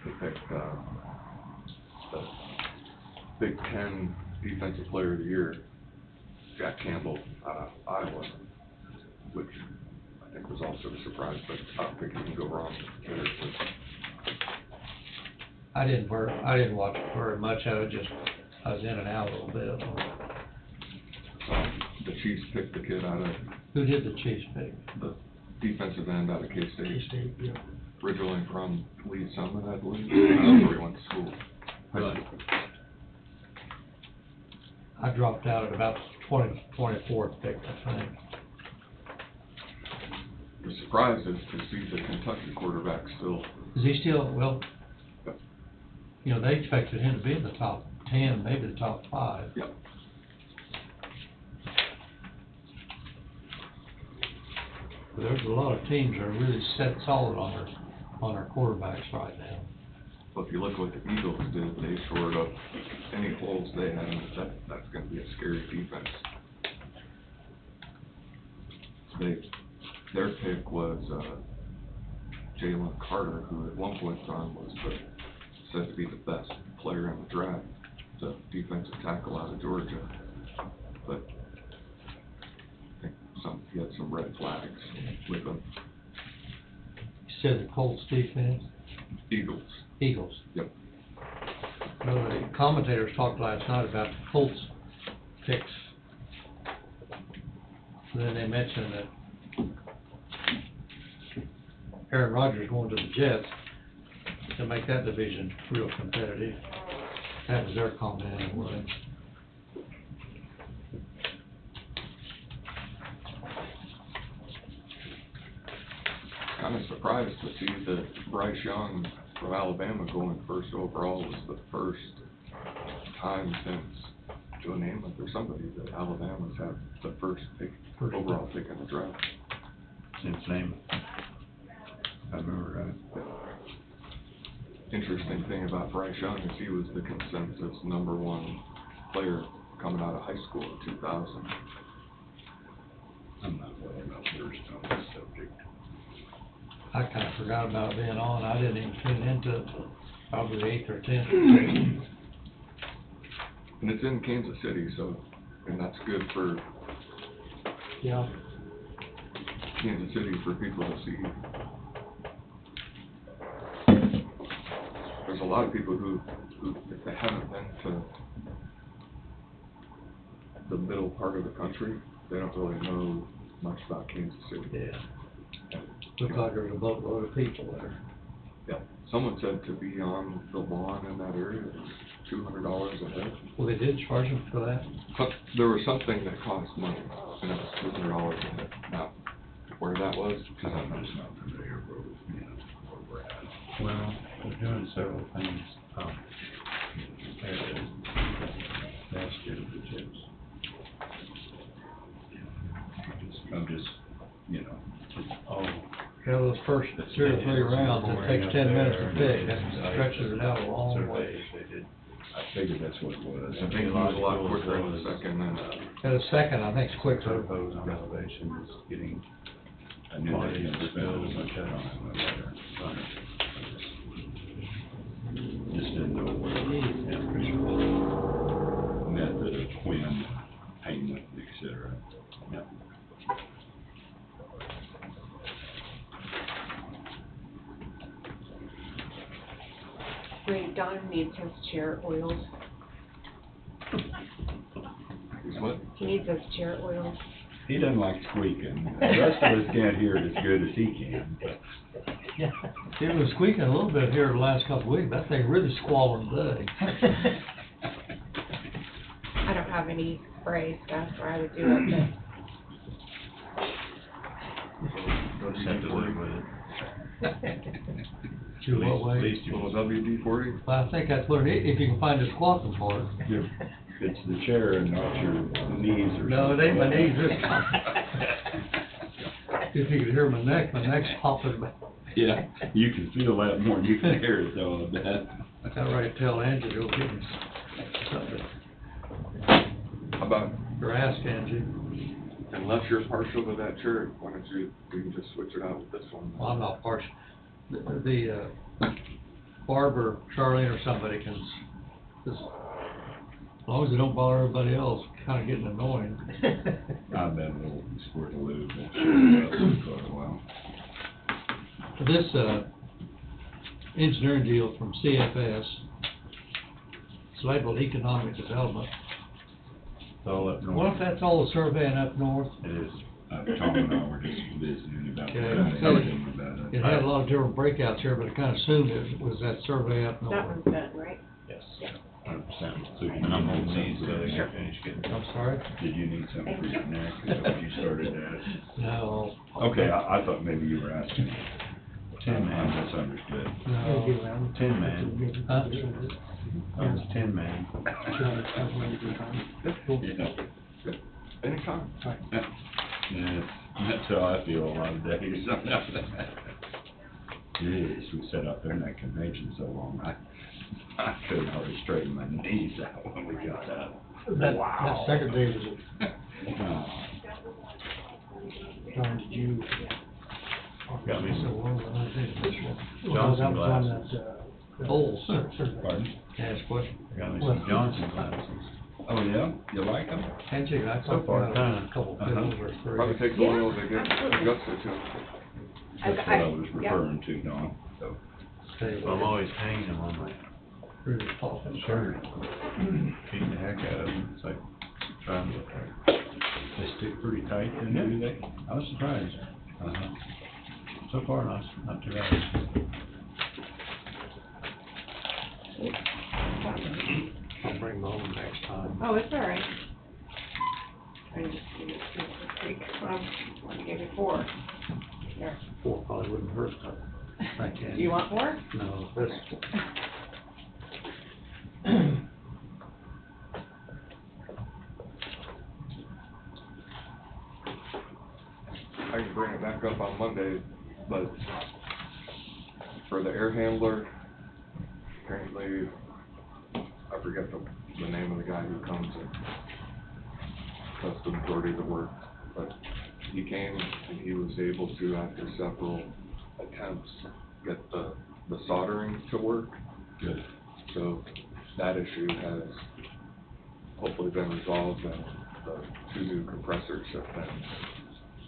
they picked the Big Ten Defensive Player of the Year, Jack Campbell out of Iowa, which I think was also a surprise, but I don't think you can go wrong there. I didn't watch very much of it, just, I was in and out a little bit. The Chiefs picked the kid out of Who did the Chiefs pick? the defensive end out of K-State, State, yeah. originally from Lee Summit, I believe. That's where he went to school. I dropped out at about 24th pick, I think. The surprise is to see the Kentucky quarterback still. Is he still, well, Yep. you know, they expected him to be in the top 10, maybe the top 5. Yep. But there's a lot of teams that are really set solid on their quarterbacks right now. Well, if you look what the Eagles did, they shored up any holes they had. That's going to be a scary defense. Their pick was Jalen Carter, who at one point in time was said to be the best player in the draft, the defensive tackle out of Georgia. But I think he had some red flags with him. You said the Colts defense? Eagles. Eagles. Yep. Well, the commentators talked last night about the Colts picks. And then they mentioned that Aaron Rodgers going to the Jets to make that division real competitive. That was their comment anyway. Kind of surprised to see that Bryce Young from Alabama going first overall was the first time since Joe Namath or somebody that Alabama's had the first overall pick in the draft. Since name, I remember right. Interesting thing about Bryce Young is he was the consensus #1 player coming out of high school in 2000. I'm not well enough versed on this subject. I kind of forgot about being on. I didn't even tune into it till probably the 8th or 10th. And it's in Kansas City, and that's good for Yeah. Kansas City for people to see. There's a lot of people who if they haven't been to the middle part of the country, they don't really know much about Kansas City. Yeah. Looked like there was a boatload of people there. Yeah. Someone said to be on the lawn in that area was $200 a head. Well, they did charge them for that? There was something that cost money, and it was $200 a head. Now, where that was, Because I'm just not familiar where we're at. Well, they're doing several things. There it is. That's good, the chips. I'm just, you know, Oh. Yeah, those first 2 or 3 rounds, it takes 10 minutes to pick. That stretches it out a long way. Surveys they did. I figured that's what it was. I think he was a lot quicker in the second than, And the second, I think, is quicker. Surveys on elevations, getting I knew they didn't spend as much time on that. Just didn't know what the official method of when payment, et cetera. Yeah. Wait, Don needs his chair oiled. He's what? He needs his chair oiled. He doesn't like squeaking. The rest of us can't hear it as good as he can, but. Yeah, it was squeaking a little bit here the last couple of weeks. That thing really squalling today. I don't have any spray stuff where I would do it, Go send to live with it. To what way? At least you Little WD-40? Well, I think that's what it is, if you can find the squatting part. It's the chair and not your knees or something. No, it ain't my knees this time. If you could hear my neck's popping back. Yeah, you can feel that more than you can hear it though, I bet. I got ready to tell Angie to go get me something. How about, Or ask Angie. unless you're partial to that chair, why don't you can just switch it out with this one? Well, I'm not partial. The barber, Charlene or somebody can, just, as long as they don't bother everybody else, kinda getting annoying. I've been a little squirt of lube and shit for quite a while. This, engineering deal from CFS, it's labeled economic development. It's all up north. What if that's all the surveying up north? It is. Tom and I were just visiting about Okay, that, so talking about It had a lot of different breakouts here, but I kinda assumed it was that survey up that north. one's done, right? Yes. Yeah. 100%. So you And I'm need holding these something till they for get finished getting. I'm sorry? Did you need something for your neck? Is that what you started at? No. Okay, I thought maybe you were asking. Tin I Man. misunderstood. No. Tin Man. Huh? I was Tin Man. Yeah. Anytime. Yeah, that's how I feel a lot of days. Jeez, we sat out there in that convention so long, I couldn't hardly straighten my knees out when we got up. That second day was, Oh. John, did you? Got me So some what was I thinking? Johnson That was on glasses. that, Oh, survey. Pardon? Ask question. Got me some Johnson glasses. Oh, yeah? You like them? Angie, I So talked far, about kinda. a couple Uh-huh. pills or three. Probably takes a while to get adjusted to. That's what I was referring to, Don, so. Stay So I'm away. always hanging them on my Really popping. shirt. Beating the heck out of them. It's like trying to look like. They stick pretty tight then, do they? I was surprised. Uh-huh. So far, not too bad. I'll bring them home next time. Oh, it's all right. I just need it this week. I gave you 4. There. 4 probably wouldn't hurt, but I can't. Do you want 4? No, this. I can bring it back up on Monday, but for the air handler, apparently, I forget the name of the guy who comes and does the majority of the work, but he came and he was able to, after several attempts, get the soldering to work. Good. So that issue has hopefully been resolved, and the 2 new compressors have been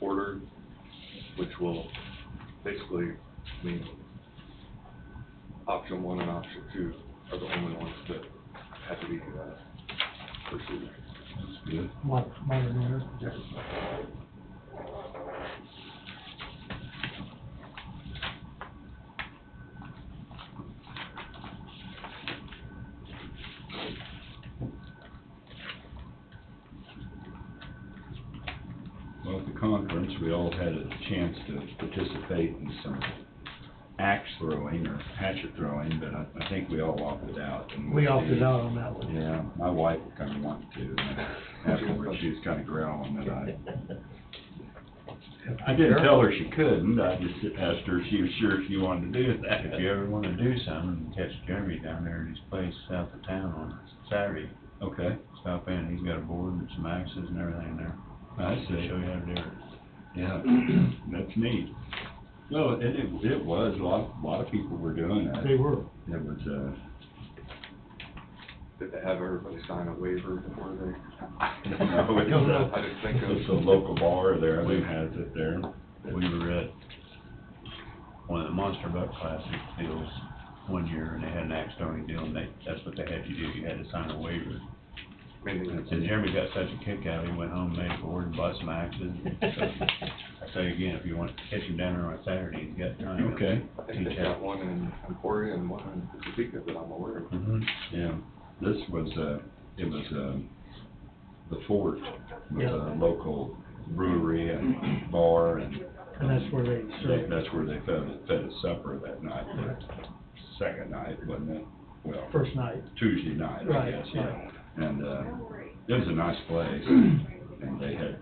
ordered, which will basically mean option 1 and option 2 are the only ones that have to be pursued. That's good. Modern air. Well, at the conference, we all had a chance to participate in some axe throwing or hatchet throwing, but I think we all opted out. And We opted out on that one. Yeah, my wife kind of wanted to, and afterwards she was kind of growling that I didn't tell her she couldn't, I just asked her if she was sure she wanted to do that. If you ever wanna do something, catch Jeremy down there at his place south of town on Saturday. Okay, Stop in, he's got a board and some axes and everything there. I Show see. you how to do it. Yeah, that's neat. Well, it was, a lot of people were doing that. They were. It was, Did they have everybody sign a waiver before they? no, I didn't think of. it's a local bar there, I think has it there. We were at one of the Monster Buck Classic deals one year and they had an axe throwing deal and that's what they had you do, you had to sign a waiver. And Jeremy got such a kick out of it, he went home, made a board and bought some axes. So, I say again, if you want to catch him down there on a Saturday, he's got time. Okay. I think they've got one in Emporia and one in Topeka that I'm aware of. Mm-hmm. Yeah, this was, it was, the Fort, with Yeah. a local brewery and bar, and And that's where they serve. that's where they fed us supper that night, the second night, wasn't it? Well, First night. Tuesday night, I Right, guess, right. yeah. And, it was a nice place, and they had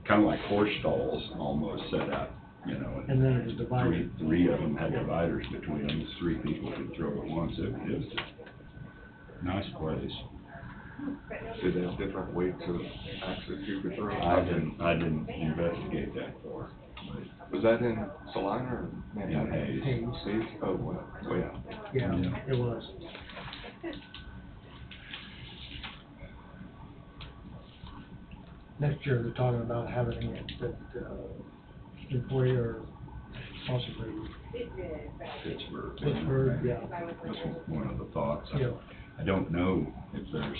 kinda like horse stalls almost set up, you know. And then it was divided. Three of them had dividers between them, 3 people could throw at once. It was a nice place. Did they have different weights of axes you could throw? I didn't investigate that far, but Was that in Salina or in Manhattan? Hayes. Hayes. Hayes? Oh, well, way out. Yeah, Yeah. it was. Next year, they're talking about having it at, Emporia or possibly Pittsburgh. Pittsburgh, yeah. That's one of the thoughts. Yeah. I don't know if there's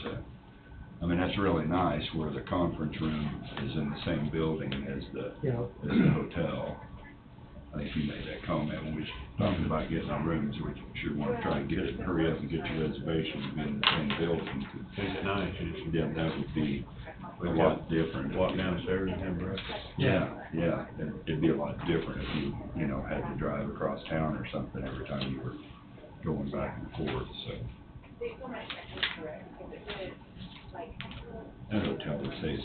I mean, that's really nice where the conference room is in the same building as the hotel. I think you made that comment when we was talking about getting our rooms, we sure want to try and get it, hurry up and get your reservation to be in the same building. Is it nice? Yeah, that would be a lot different. Walk downstairs and have breakfast. Yeah, yeah, it'd be a lot different if you know, had to drive across town or something every time you were going back and forth, so. That hotel, they say, is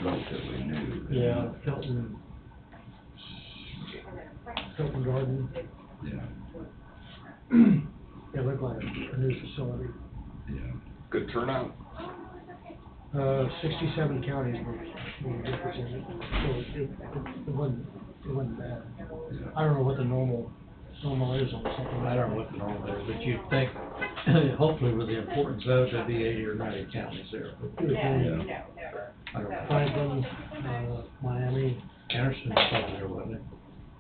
relatively new. Yeah, Hilton Garden. Yeah, It looked like a new facility. yeah. Good turnout. 67 counties were represented, so it wasn't bad. I don't know what the normal is on something. I don't know what the normal is, but you'd think, hopefully with the importance of it, there'd be 80 or 90 counties there. Yeah. I don't know. Franklin, Miami. Anderson was probably there, wasn't it?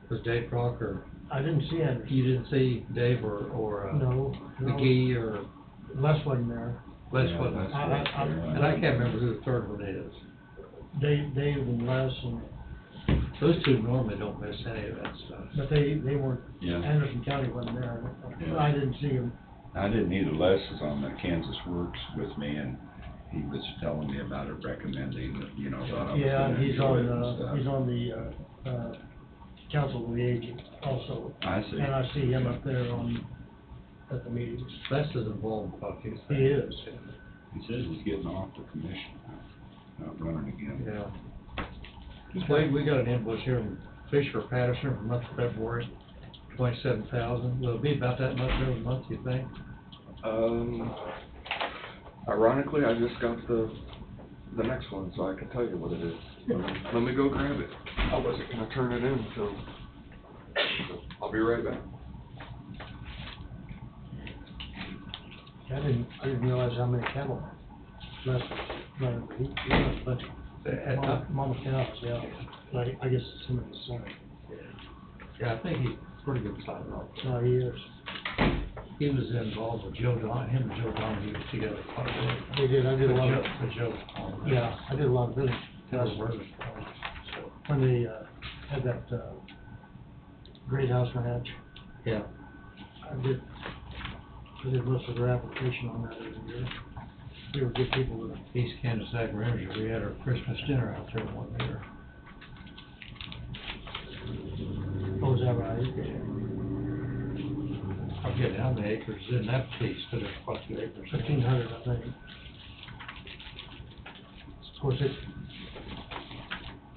Was Dave Crocker? I didn't see Anderson. You didn't see Dave or No. McGee or Les wasn't there. Les Yeah, wasn't? that's I- And I can't remember who the third one is. Dave and Les, Those two normally don't miss any of that stuff. but they weren't, Yeah. Anderson County wasn't there. Yeah. I didn't see him. I didn't either. Les is on the Kansas Works with me, and he was telling me about it, recommending, you know, thought I was Yeah, gonna he's enjoy it and on, stuff. he's on the, Council of the Aging also. I see. And I see him up there at the meetings. Les is involved in a few things. He is. He says he's getting off the commission, not running again. Yeah. We got an invoice here from Fisher Patterson for the month of February, 27,000. Will it be about that much every month, you think? Ironically, I just got the next one, so I can tell you what it is. Let me go grab it. I wasn't gonna turn it in, so I'll be right back. I didn't realize how many cattle Les was running, but he has a bunch of mama cows, yeah. But I guess it's him and his son. Yeah, I think he's pretty good size. No, he is. He was involved with Joe Don, him and Joe Donahue together quite a bit. They did, I did a lot of, For Joe. yeah, I did a lot of business. Joe's brother. When they, had that, Great House Ranch, Yeah. I did most of their application on that every year. They were good people with it. East Kansas Ag Ranger, we had our Christmas dinner out there one year. Oh, is that right? I forget how many acres is in that piece, but it's quite a few acres. 1,500, I think. Of course,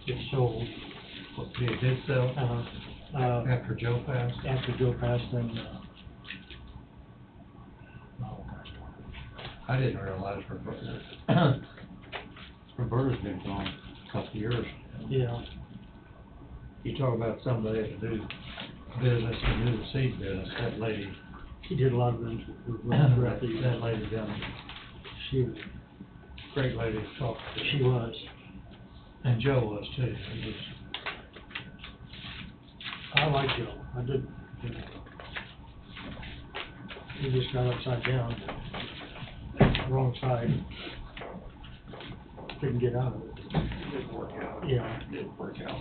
it's sold, What, it did sell after Joe passed? after Joe passed, then, I didn't realize Roberta's been gone a couple of years. yeah, You talk about somebody that do business and do the seed business, that lady, he did a lot of business with throughout the that lady done, She was, great lady to talk to. she was. And Joe was too. He was, I like Joe, I did. he just got upside down, wrong side. Couldn't get out of it. Didn't work out. Yeah. Didn't work out.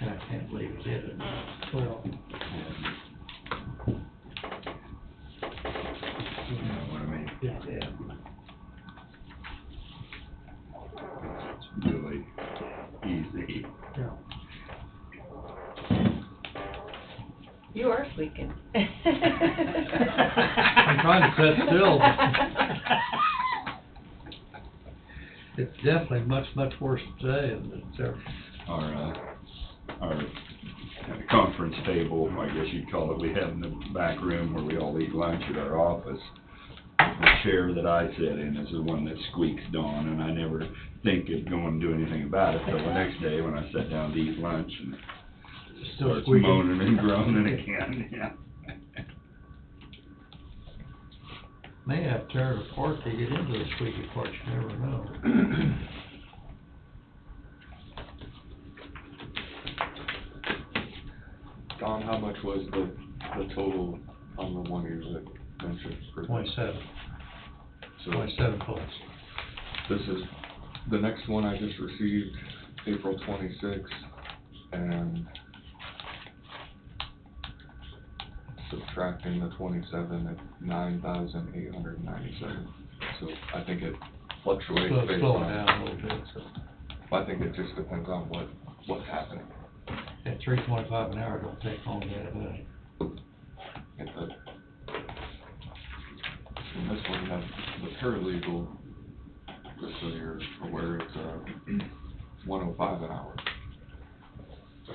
And I can't believe he did it. Well, You know what I mean? yeah. Yeah. It's really easy. Yeah. You are squeaking. I'm trying to sit still. It's definitely much, much worse today than it's ever. Our conference table, I guess you'd call it, we have in the back room where we all eat lunch at our office. The chair that I sit in is the one that squeaks Dawn, and I never think of going and do anything about it till the next day when I sat down to eat lunch and Still starts squeaking. moaning and groaning again, yeah. May have to tear it apart to get into the squeaky part, you never know. Don, how much was the total on the one year that mentioned per day? 27, So 27 plus. this is, the next one I just received, April 26th, and subtracting the 27 at 9,897. So I think it fluctuates So it's based slowing on, down a little bit, so I think it just depends on what's happening. at $3.25 an hour, don't take long to add up. And this one has the paralegal, just so you're aware, it's $105 an hour. So,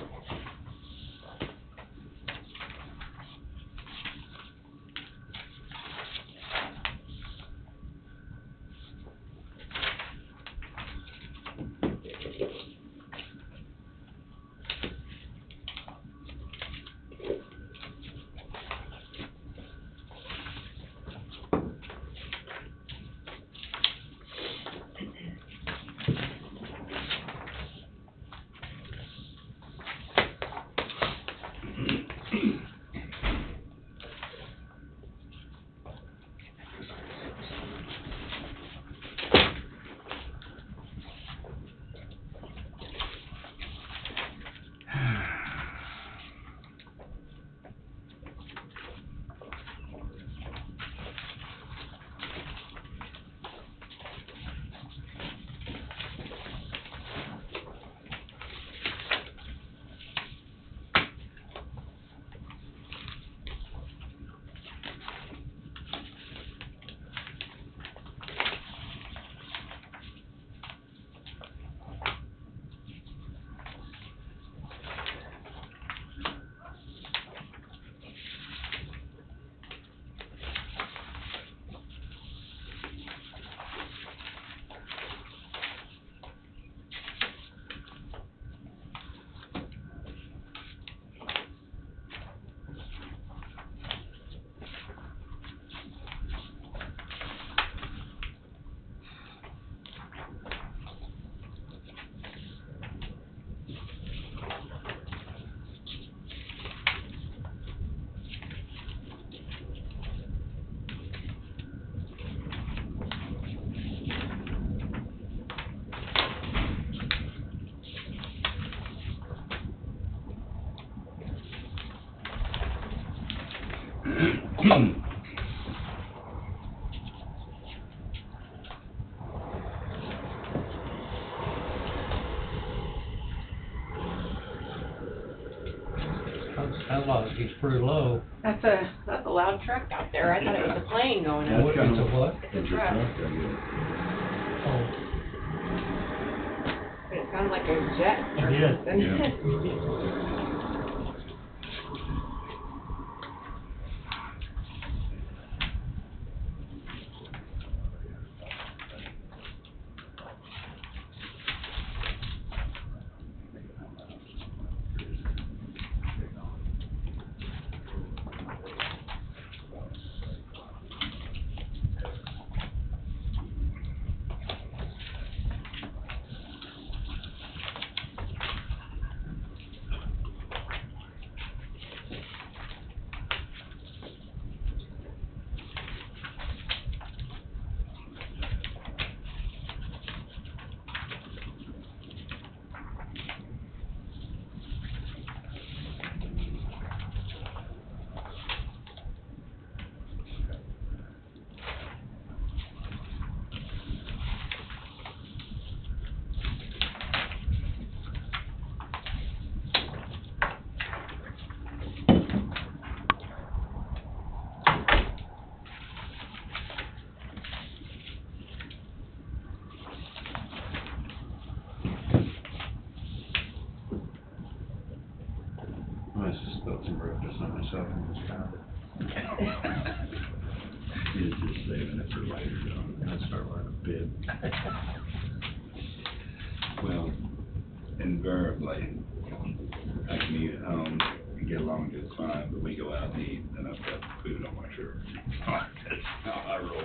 Sounds like he's pretty low. That's a loud truck out there. I thought it was a plane going That's up. What, kind it's a of- what? It's a It's truck. I guess. Oh, It sounded like a jet or It did, something. purpose of myself in this town. He's just saving it for later, And I start wearing a bib. Well, invariably, I can eat at home and get along just fine, but we go out and eat, and I've got food on my shirt. That's how I roll.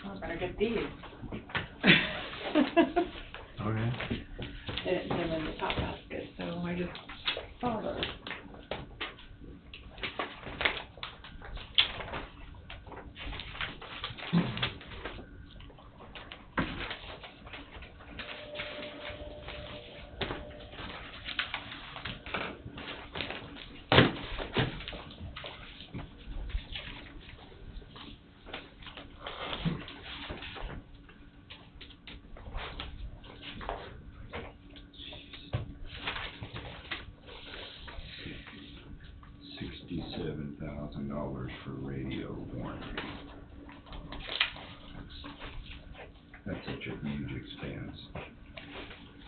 Oh, I better get these. Okay. They didn't put them in the top basket, so I just saw those. $67,000 for radio warranty. That's such a huge expense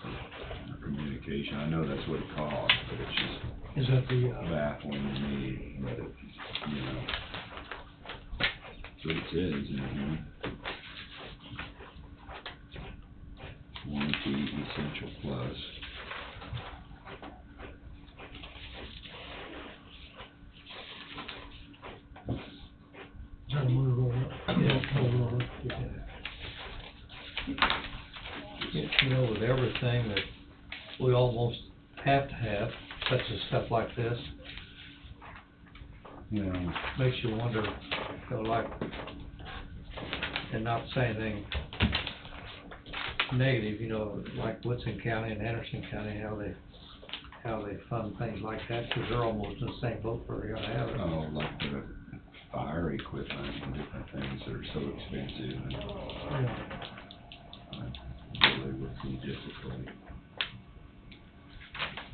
for communication. I know that's what it costs, but it's just Is that the, baffling to me that it, you know. That's what it says, you know. Warranty Essential Plus. is that a Motorola? Yeah. Motorola, You know, with everything that we almost have to have, such as stuff like this, You know, makes you wonder, you know, like, and not to say anything negative, you know, like Woodson County and Anderson County, how they fund things like that, because they're almost in the same boat where they're gonna have it. oh, like the fire equipment and different things that are so expensive and really would be difficult.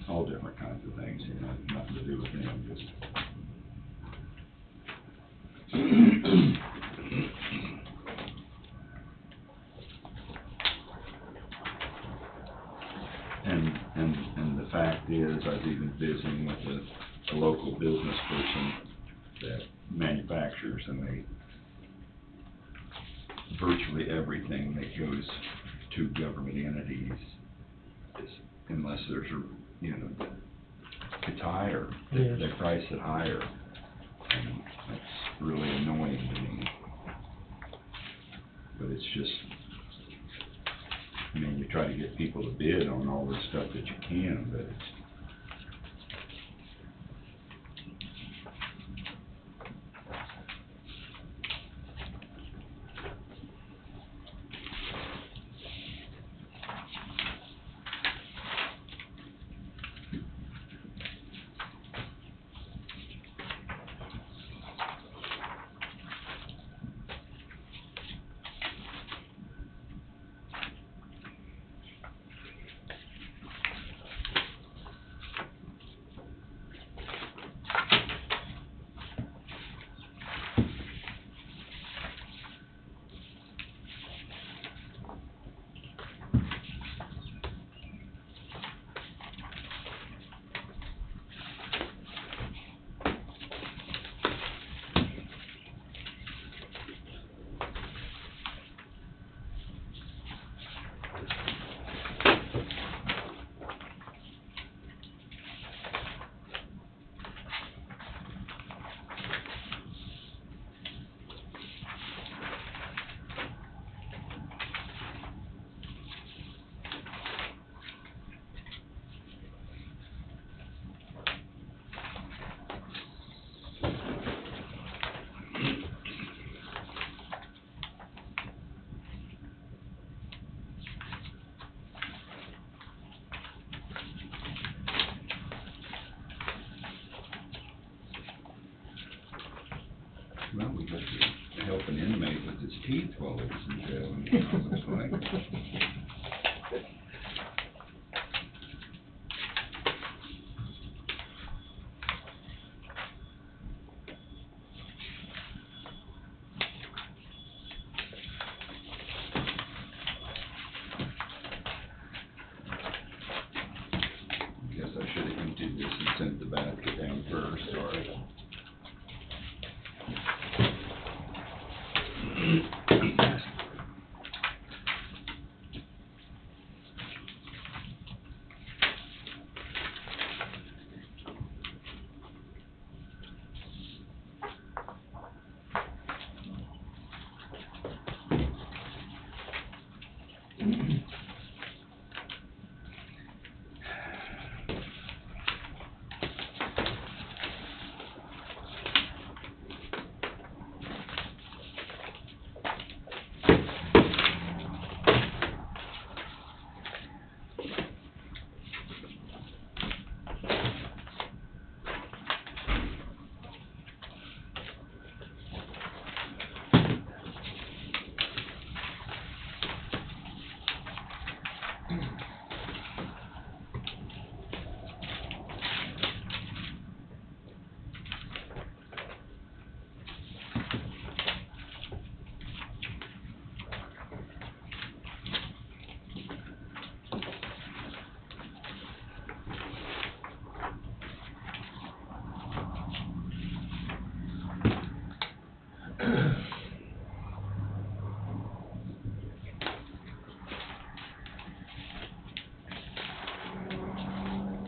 All different kinds of things, you know, nothing to do with them, just. And the fact is, I was even visiting with a local business person that manufactures, and they, virtually everything that goes to government entities is, unless there's a, you know, it's higher, Yes. they price it higher, and that's really annoying to me. But it's just, I mean, you try to get people to bid on all the stuff that you can, but it's, teeth while it was in jail, you know, it looks like. Guess I should have emptied this and sent the basket down first, sorry.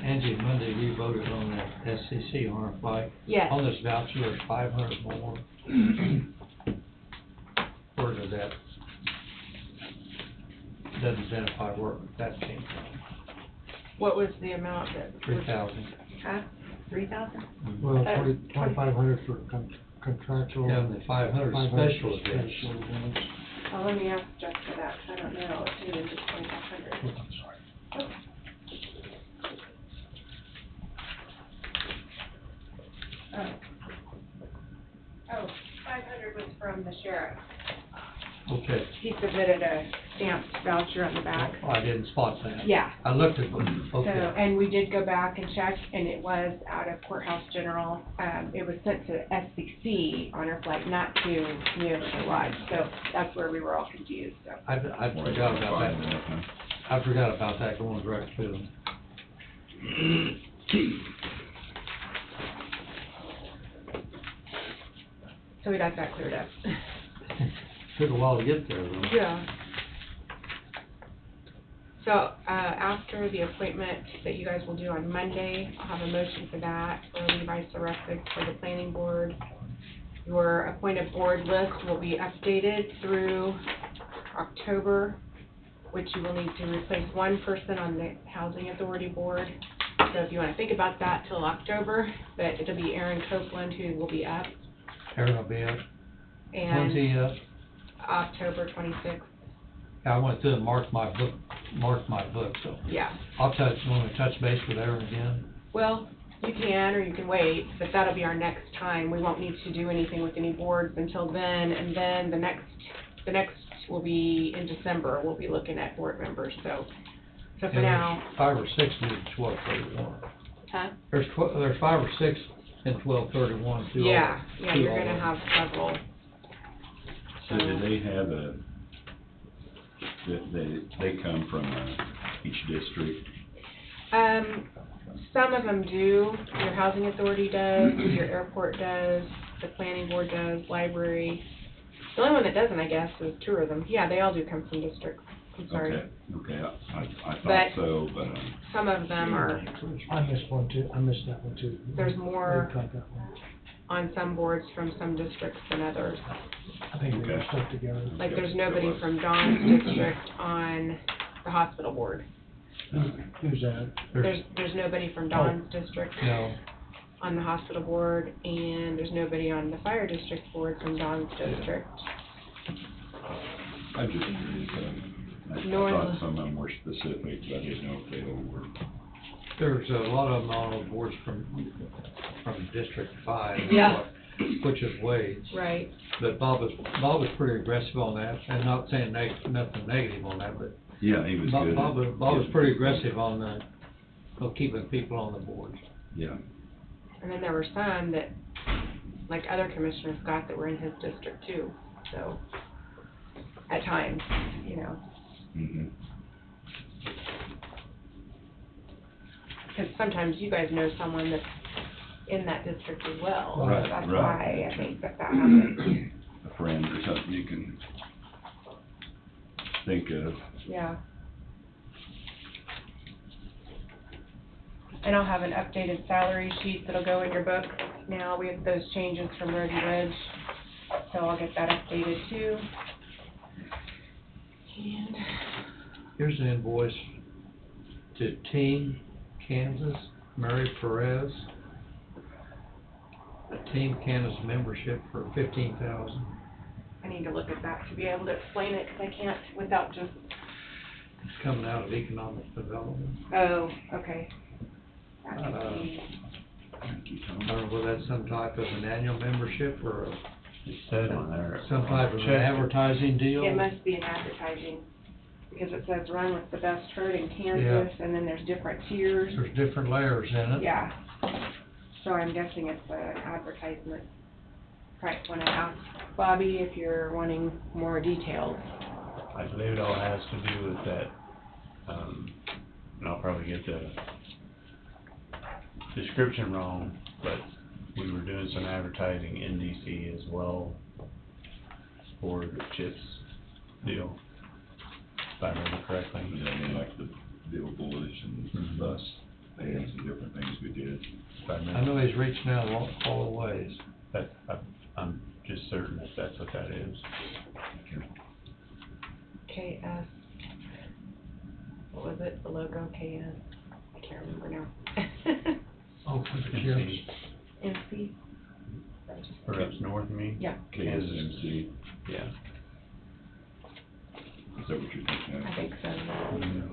Angie, Monday you voted on that SCC on our flight. Yes. On this voucher, there's 500 more. Where does that, doesn't identify where that came from. What was the amount that? 3,000. Huh? 3,000? Well, Uh, 2,500 for contractual. Yeah, and the 500 special events. Special events. Oh, let me ask Jeff for that, 'cause I don't know, it's even just 2,500. Oh, I'm sorry. Oh, 500 was from the sheriff. Okay, He submitted a stamped voucher on the back. oh, I didn't spot that. Yeah. I looked at them, So, okay. and we did go back and check, and it was out of courthouse general. It was sent to SCC on our flight, not to Neosho Lodge, so that's where we were all confused, so. I forgot about that. I forgot about that going direct to them. So we got that cleared up. Took a while to get there, though. Yeah. So, after the appointment that you guys will do on Monday, I'll have a motion for that, for Levi Soresic for the planning board. Your appointed board list will be updated through October, which you will need to replace one person on the housing authority board. So if you wanna think about that till October, but it'll be Aaron Copeland who will be up, Aaron will be up. and When's he up? October 26th, I went through and marked my book, so yeah. I'll want to touch base with Aaron again. Well, you can, or you can wait, but that'll be our next time. We won't need to do anything with any boards until then, and then the next will be in December. We'll be looking at board members, so for And now. there's 5 or 6 in 1231. Huh? There's 5 or 6 in 1231. Two Yeah, all- yeah, two you're all gonna over. have several. So do they have they come from each district? Some of them do. Your housing authority does, your airport does, the planning board does, library. The only one that doesn't, I guess, is tourism. Yeah, they all do come from districts. I'm sorry. Okay, I But- thought so, but, Some of them are I missed one too, I missed that one too. There's more- We got that one. on some boards from some districts than others. I think they were Okay. stuck together. Like, there's nobody from Dawn's district on the hospital board. Who's that? There's nobody from Dawn's district No, on the hospital board, and there's nobody on the fire district board from Dawn's district. I just, I Nor thought the- some of them were specific, but I didn't know if they all were. there's a lot of them on the boards from District 5. Yeah. switches ways. Right, But Bob was pretty aggressive on that, and not saying nothing negative on that, but Yeah, he was good. Bob was pretty aggressive on keeping people on the board. Yeah. and then there were some that, like other commissioners got that were in his district too, so, at times, you know. Mm-hmm. Because sometimes you guys know someone that's in that district as well. Right, That's right. why I think that happens. A friend or something you can think of. Yeah. And I'll have an updated salary sheet that'll go in your book now. We have those changes from Road and Ridge, so I'll get that updated too. And Here's an invoice to Team Kansas, Mary Perez. A Team Kansas membership for $15,000. I need to look at that to be able to explain it, because I can't without just, It's coming out of economic development. oh, okay. That could Uh, be, Thank you, I Tom. don't know whether that's some type of an annual membership or It said on there. some type of an Check. advertising deal. it must be an advertising, because it says run with the best herd in Kansas, and then there's different tiers. There's different layers in it. Yeah, so I'm guessing it's an advertisement. Right, when I asked Bobby if you're wanting more details. I believe it all has to do with that, and I'll probably get the description wrong, but we were doing some advertising in DC as well for the CHIPS deal, if I remember correctly. Yeah, I mean, like the billboards and Mhm. bus, they had some different things we did. If I I remember, know he's reaching out all the ways. that, I'm just certain that that's what that is. KS, what was it, the logo, KS? I can't remember now. Oh, for the MC, chips. MC? or up north of me? Yeah, KSMC, Yeah. is that what you're thinking of? I think so. Mhm.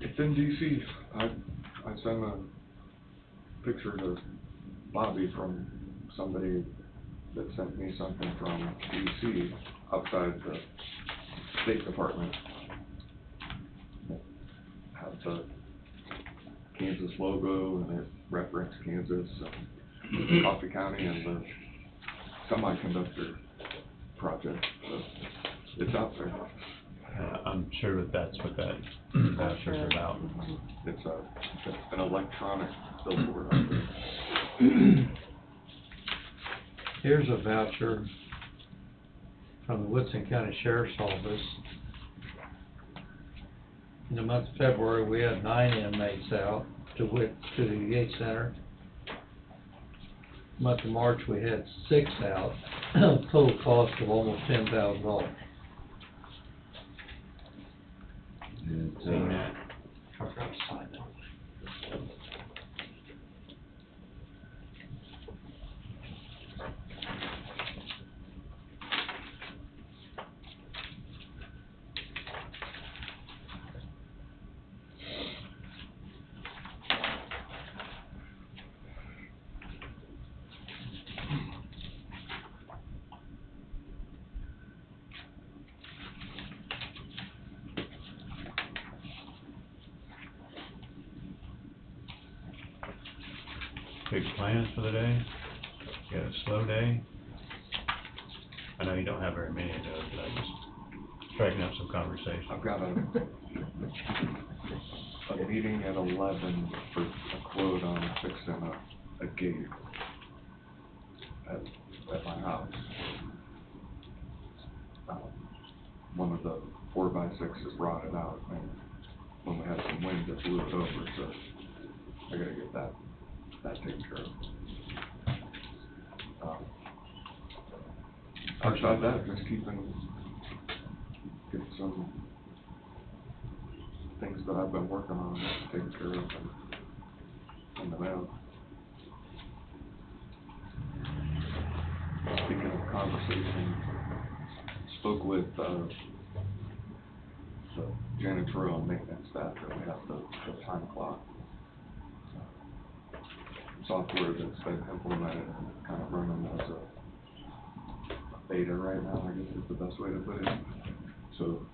It's in DC. I sent a picture to Bobby from somebody that sent me something from DC outside the State Department. It had the Kansas logo and it referenced Kansas and Coffee County and the semiconductor project. So it's out there. I'm sure that that's what that voucher's about. It's an electronic billboard out there. Here's a voucher from the Woodson County Sheriff's Office. In the month of February, we had 9 inmates out to the Yates Center. Month of March, we had 6 out, total cost of almost $10,000. It's, Seen that. I forgot to sign that. Big plans for the day? You got a slow day? I know you don't have very many of those, but I'm just striking up some conversation. I've got a meeting at 11 for a quote on fixing a gate at my house. One of the 4x6 is rotted out, and when we had some wind, it blew it over, so I gotta get that taken care of. Outside that, just getting some things that I've been working on taken care of and in the mail. Speaking of conversation, spoke with the janitorial and maintenance staff that we have the time clock. software that's been implemented, kind of running as a beta right now, I guess is the best way to put it. So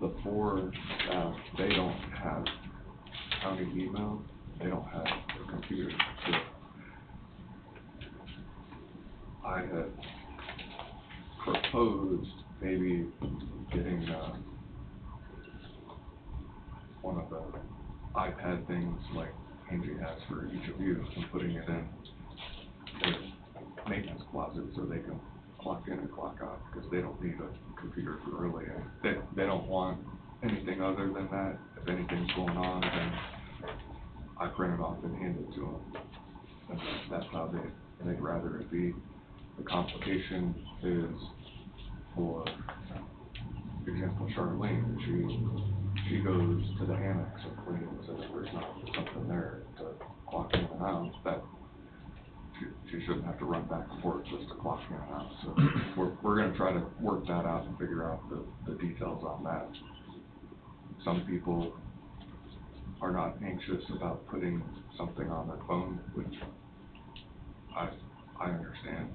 the 4 staff, they don't have county email, they don't have a computer. So I had proposed maybe getting one of the iPad things like Angie has for each of you and putting it in their maintenance closet so they can clock in and clock out, because they don't need a computer for really, they don't want anything other than that. If anything's going on, then I print it off and hand it to them. And that's how they'd rather it be. The complication is, for example, Charlene, she goes to the annex and cleans, and if there's not something there to clock in and out, that she shouldn't have to run back and forth just to clock in and out. So we're gonna try to work that out and figure out the details on that. Some people are not anxious about putting something on their phone, which I understand.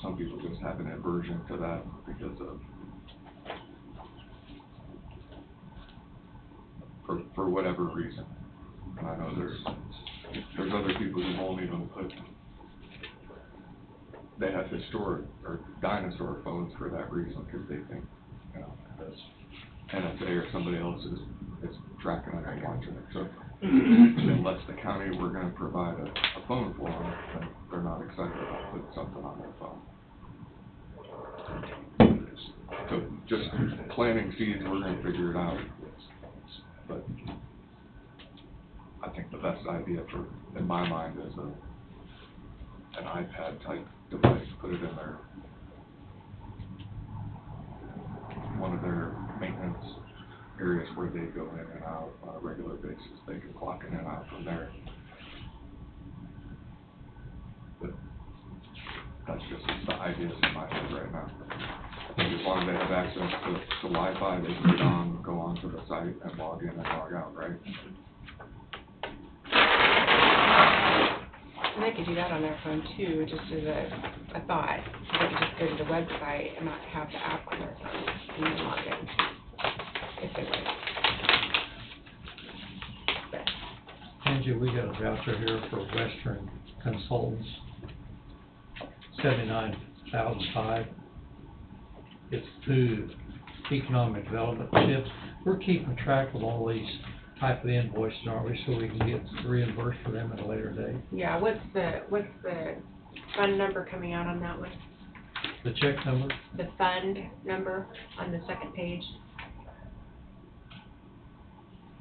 Some people just have an aversion to that because of, for whatever reason. And I know there's other people who won't even put, they have historic or dinosaur phones for that reason, because they think, you know, that's NSA or somebody else is tracking it and watching it. So unless the county were going to provide a phone for them, then they're not excited about putting something on their phone. So just planting seeds, we're going to figure it out. But I think the best idea in my mind is an iPad type device. Put it in one of their maintenance areas where they go in and out on a regular basis. They can clock in and out from there. But that's just the ideas in my head right now. I think as long as they have access to Wi-Fi, they can get on, go onto the site and log in and log out, right? And they could do that on their phone too, just as a thought. They could just go to the website and not have the app on their phone and then log in, if they would. But Angie, we got a voucher here for Western Consultants, $79,500. It's through Economic Development CHIPS. We're keeping track of all these type of invoices, aren't we, so we can get reimbursed for them at a later date? yeah, what's the fund number coming out on that one? The check number? The fund number on the second page?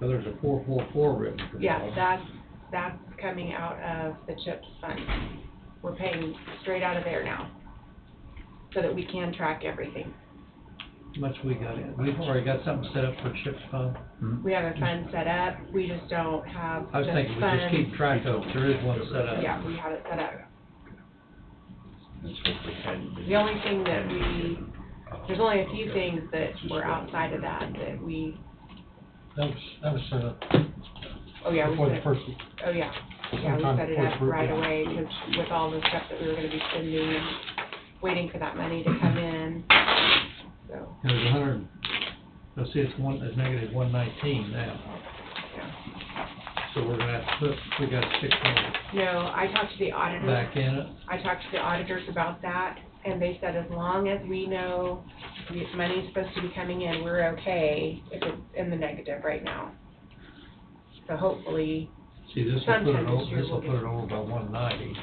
Well, there's a 444 written for Yeah, that. that's coming out of the CHIPS fund. We're paying straight out of there now, so that we can track everything. How much we got in? We've already got something set up for CHIPS fund. We have a fund set up, we just don't have I was the thinking we just funds. keep track of it. There is one set up. Yeah, we have it set up. That's what we had. The only thing that there's only a few things that were outside of that we, That was set up oh yeah, we before set the it, first week. oh yeah. Yeah, we Sometime set it before up the right first away, week. because with all the stuff that we were gonna be spending and waiting for that money to come in, so, There's 100, let's see, it's negative 119 now. yeah. So we're gonna have to we got 600 No, I talked to the auditors. back in it. I talked to the auditors about that, and they said as long as we know the money's supposed to be coming in, we're okay if it's in the negative right now. So hopefully, See, this will put sometime it this over, year this will we'll put it over by 190.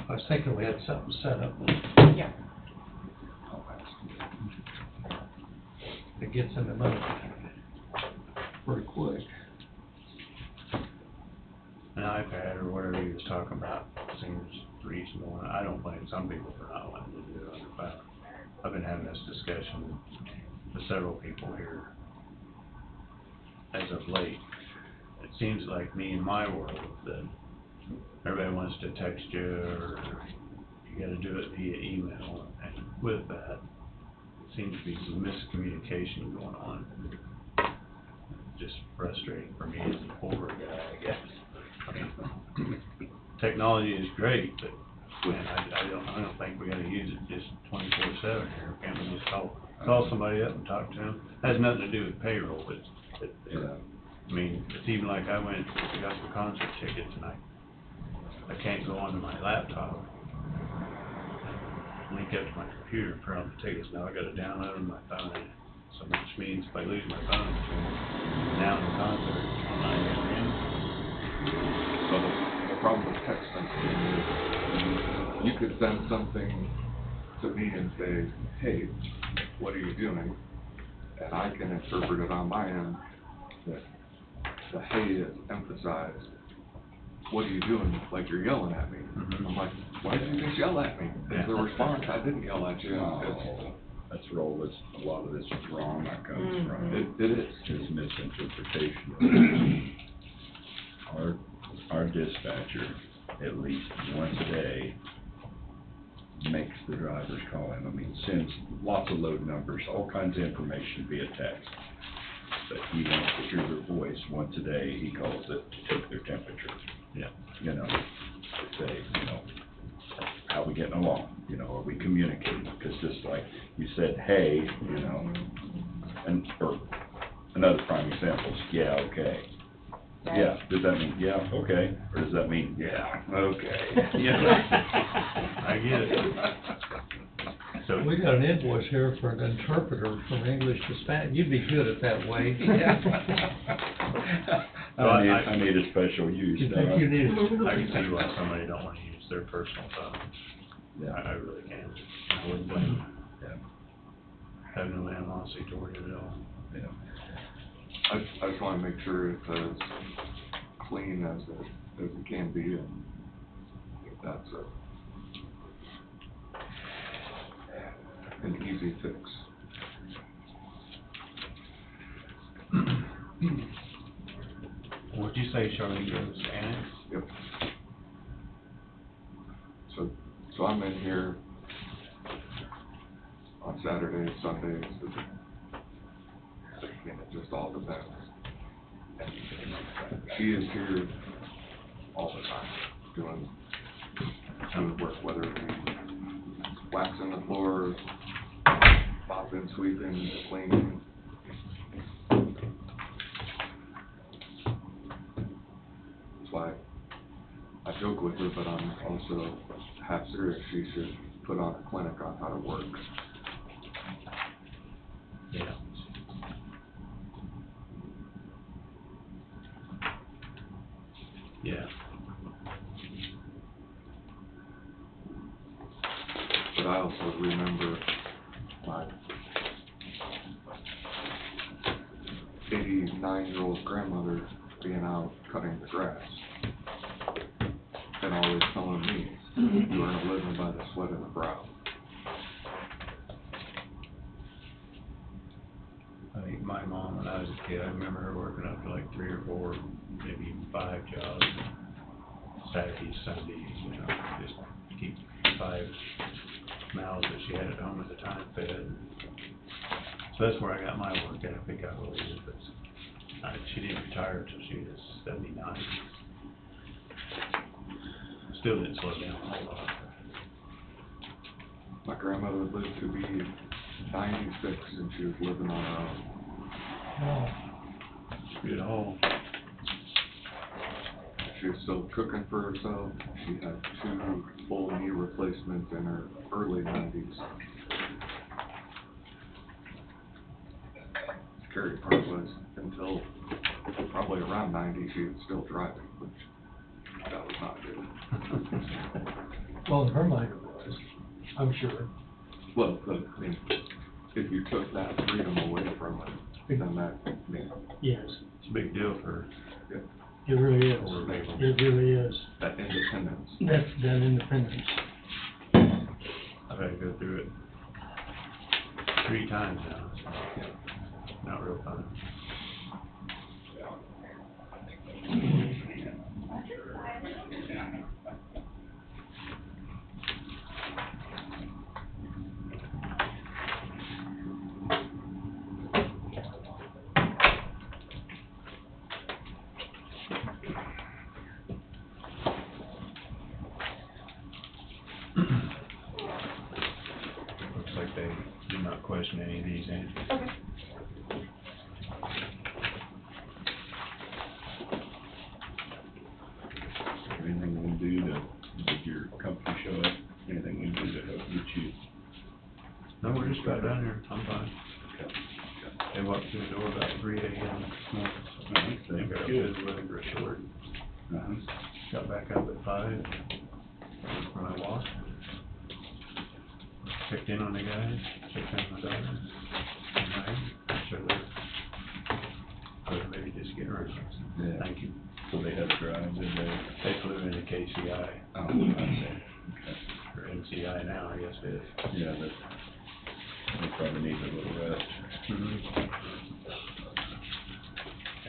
I was thinking we had something set up yeah, that gets in the money pretty quick. An iPad or whatever he was talking about seems reasonable, and I don't blame some people for not wanting to do it on their phone. I've been having this discussion with several people here as of late. It seems like me in my world that everybody wants to text you, or you gotta do it via email, and with that, seems to be some miscommunication going on. Just frustrating for me as a forward guy, I guess. I mean, technology is great, but man, I don't think we gotta use it just 24/7 here. Can't we just call somebody up and talk to them? Has nothing to do with payroll, but Yeah. I mean, it's even like I got some concert tickets and I can't go onto my laptop, link up to my computer and print out the tickets. Now I gotta download them on my phone. So which means if I lose my phone between now and the concert, I'm not getting in. So the problem with text messaging is you could send something to me and say, hey, what are you doing? And I can interpret it on my end that the hey is emphasized. What are you doing? Like you're yelling at me. Mhm. I'm like, why did you just yell at me? It's a response. I didn't yell at you. Oh, that's where all this, a lot of this is wrong that comes from. It is. Is misinterpretation. Our dispatcher, at least once a day, makes the drivers call him. I mean, sends lots of load numbers, all kinds of information via text. But he wants to hear their voice. Once a day, he calls it to take their temperature. Yeah. You know, to say, you know, how we getting along? You know, are we communicating? Because just like you said, hey, you know, and, or another prime example is, yeah, okay. Right. Yeah, does that mean, yeah, okay? Or does that mean, yeah, okay? Yeah. I get it. So We got an invoice here for an interpreter from English to Spanish. You'd be good at that, Wade. I need a special use. You think you need I can see why somebody don't wanna use their personal phone. Yeah. I really can. I wouldn't blame them. Yeah. Have no animosity toward it at all. Yeah. I just want to make sure it's as clean as it can be, and if that's an easy fix. What'd you say, Charlene, goes annex? Yep. So I'm in here on Saturdays, Sundays, and it just all depends. And she is here all the time, doing work, whether it be waxing the floor, mopping, sweeping, cleaning. That's why I joke with her, but I'm also half serious. She should put on a clinic on how to work. Yeah. Yeah. But I also remember my 89-year-old grandmother being out cutting the grass and always telling me, you earn a living by the sweat of the brow. I think my mom, when I was a kid, I remember her working up to like 3 or 4, maybe even 5 jobs. Saturdays, Sundays, you know, just to keep 5 mouths that she had at home at the time fed. So that's where I got my work ethic, I believe. But she didn't retire until she was 79. Still didn't slow down a whole lot. My grandmother lived to be 96 and she was living on her own. Oh, Good haul. She was still cooking for herself. She had 2 full knee replacements in her early 90s. The scary part was until probably around 90 she was still driving, which that was not good. Well, in her mind it was, I'm sure. Well, but I mean, if you took that freedom away from her, then that, I mean, Yes, It's a big deal for it really is. older people. It really is. that independence. That's that independence. I've had to go through it 3 times now, so not real fun. pushing any of these in. Okay. Anything we can do to, did your company show up? Anything we can do to help get you? No, we're just about done here, I'm fine. Okay. They walked through the door about 3 a.m. this morning. Okay. They got up Good. to the for a short, Uh-huh. got back up at 5 when I walked. Checked in on the guys, checked in on my daughter. And so they're maybe just getting ready. Yeah. Thank you. So they had a drive, did they? They flew into KCI, Oh, okay. or NCI now, I guess it is. Yeah, that, they probably need a little rest.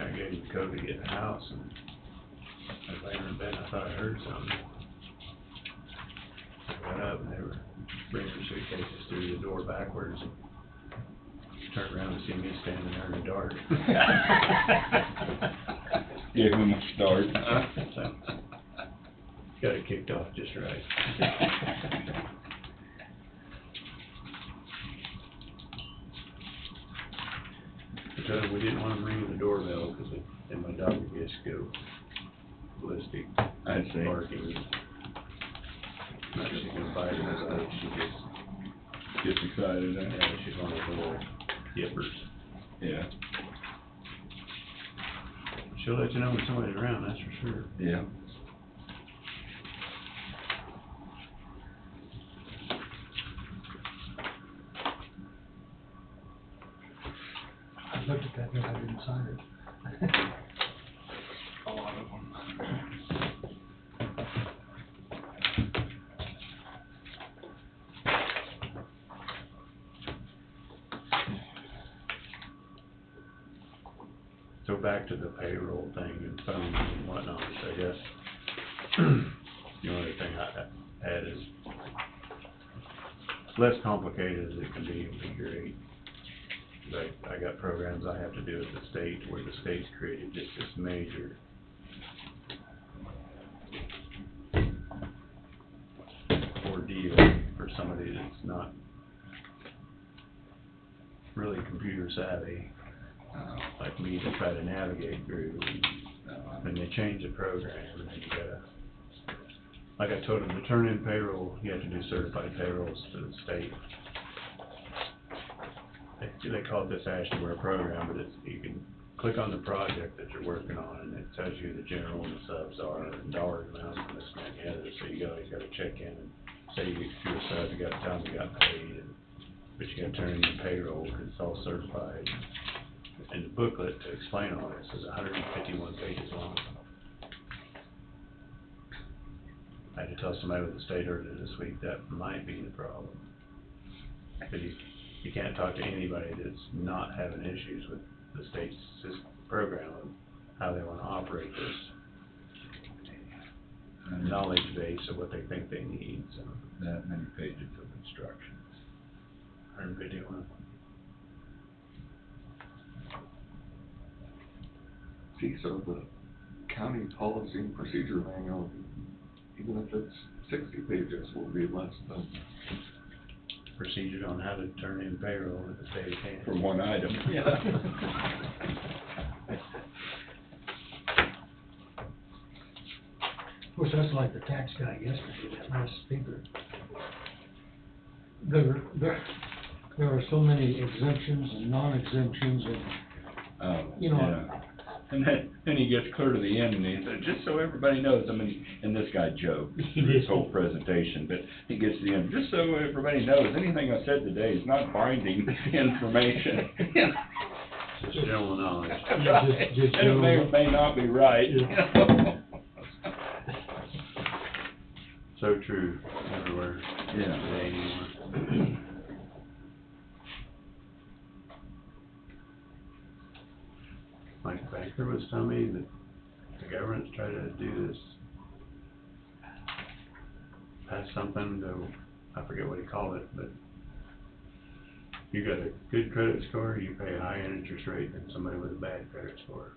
I gave him the code to get in the house, and I was laying in bed, and I thought I heard something. I got up, and they were bringing suitcases through the door backwards, and turned around and see me standing there in the dark. Give him a start. So, got it kicked off just right. Because we didn't want them ringing the doorbell, because then my dog would just go ballistic, I see. barking. Not she's gonna bite us, but she just, Gets excited, huh? yeah, she's one of those little yippers. Yeah. She'll let you know when somebody's around, that's for sure. Yeah. I looked at that, and I didn't sign it. A lot of them. So back to the payroll thing and phones and whatnot, I guess. The only thing I add is less complicated as it can be in figure 8. Like, I got programs I have to do at the state where the state's created just this major ordeal for somebody that's not really computer savvy, like me, to try to navigate through. And they change the program, and then you gotta, like I told them, to turn in payroll, you have to do certified payrolls to the state. They call it this Ashmore program, but it's, you can click on the project that you're working on, and it tells you the general and the subs are, and dollar amounts, and this and that and the other, so you always gotta check in and say if you're a sub, you gotta tell them you got paid, but you gotta turn in your payroll, because it's all certified. And the booklet to explain all this is 151 pages long. I had to tell somebody with the state earlier this week that might be the problem. Because you can't talk to anybody that's not having issues with the state's program of how they want to operate this knowledge base of what they think they need. So That many pages of instructions. 151. See, so the county policy and procedure manual, even if it's 60 pages, will be less than. Procedures on how to turn in payroll at the state of Kansas. For one item. Of course, that's like the tax guy yesterday, that last speaker. There are so many exemptions and non-exemptions and, you know. Yeah. And then he gets clear to the end and he said, just so everybody knows, I mean, and this guy joked through his whole presentation, but he gets to the end, just so everybody knows, anything I said today is not binding information. Just general knowledge. Right. Just And it may or may not be right, you know? So true everywhere. Yeah. Today anymore. Mike Banker was telling me that the government's trying to do this, pass something to, I forget what he called it, but you got a good credit score, you pay a higher interest rate than somebody with a bad credit score.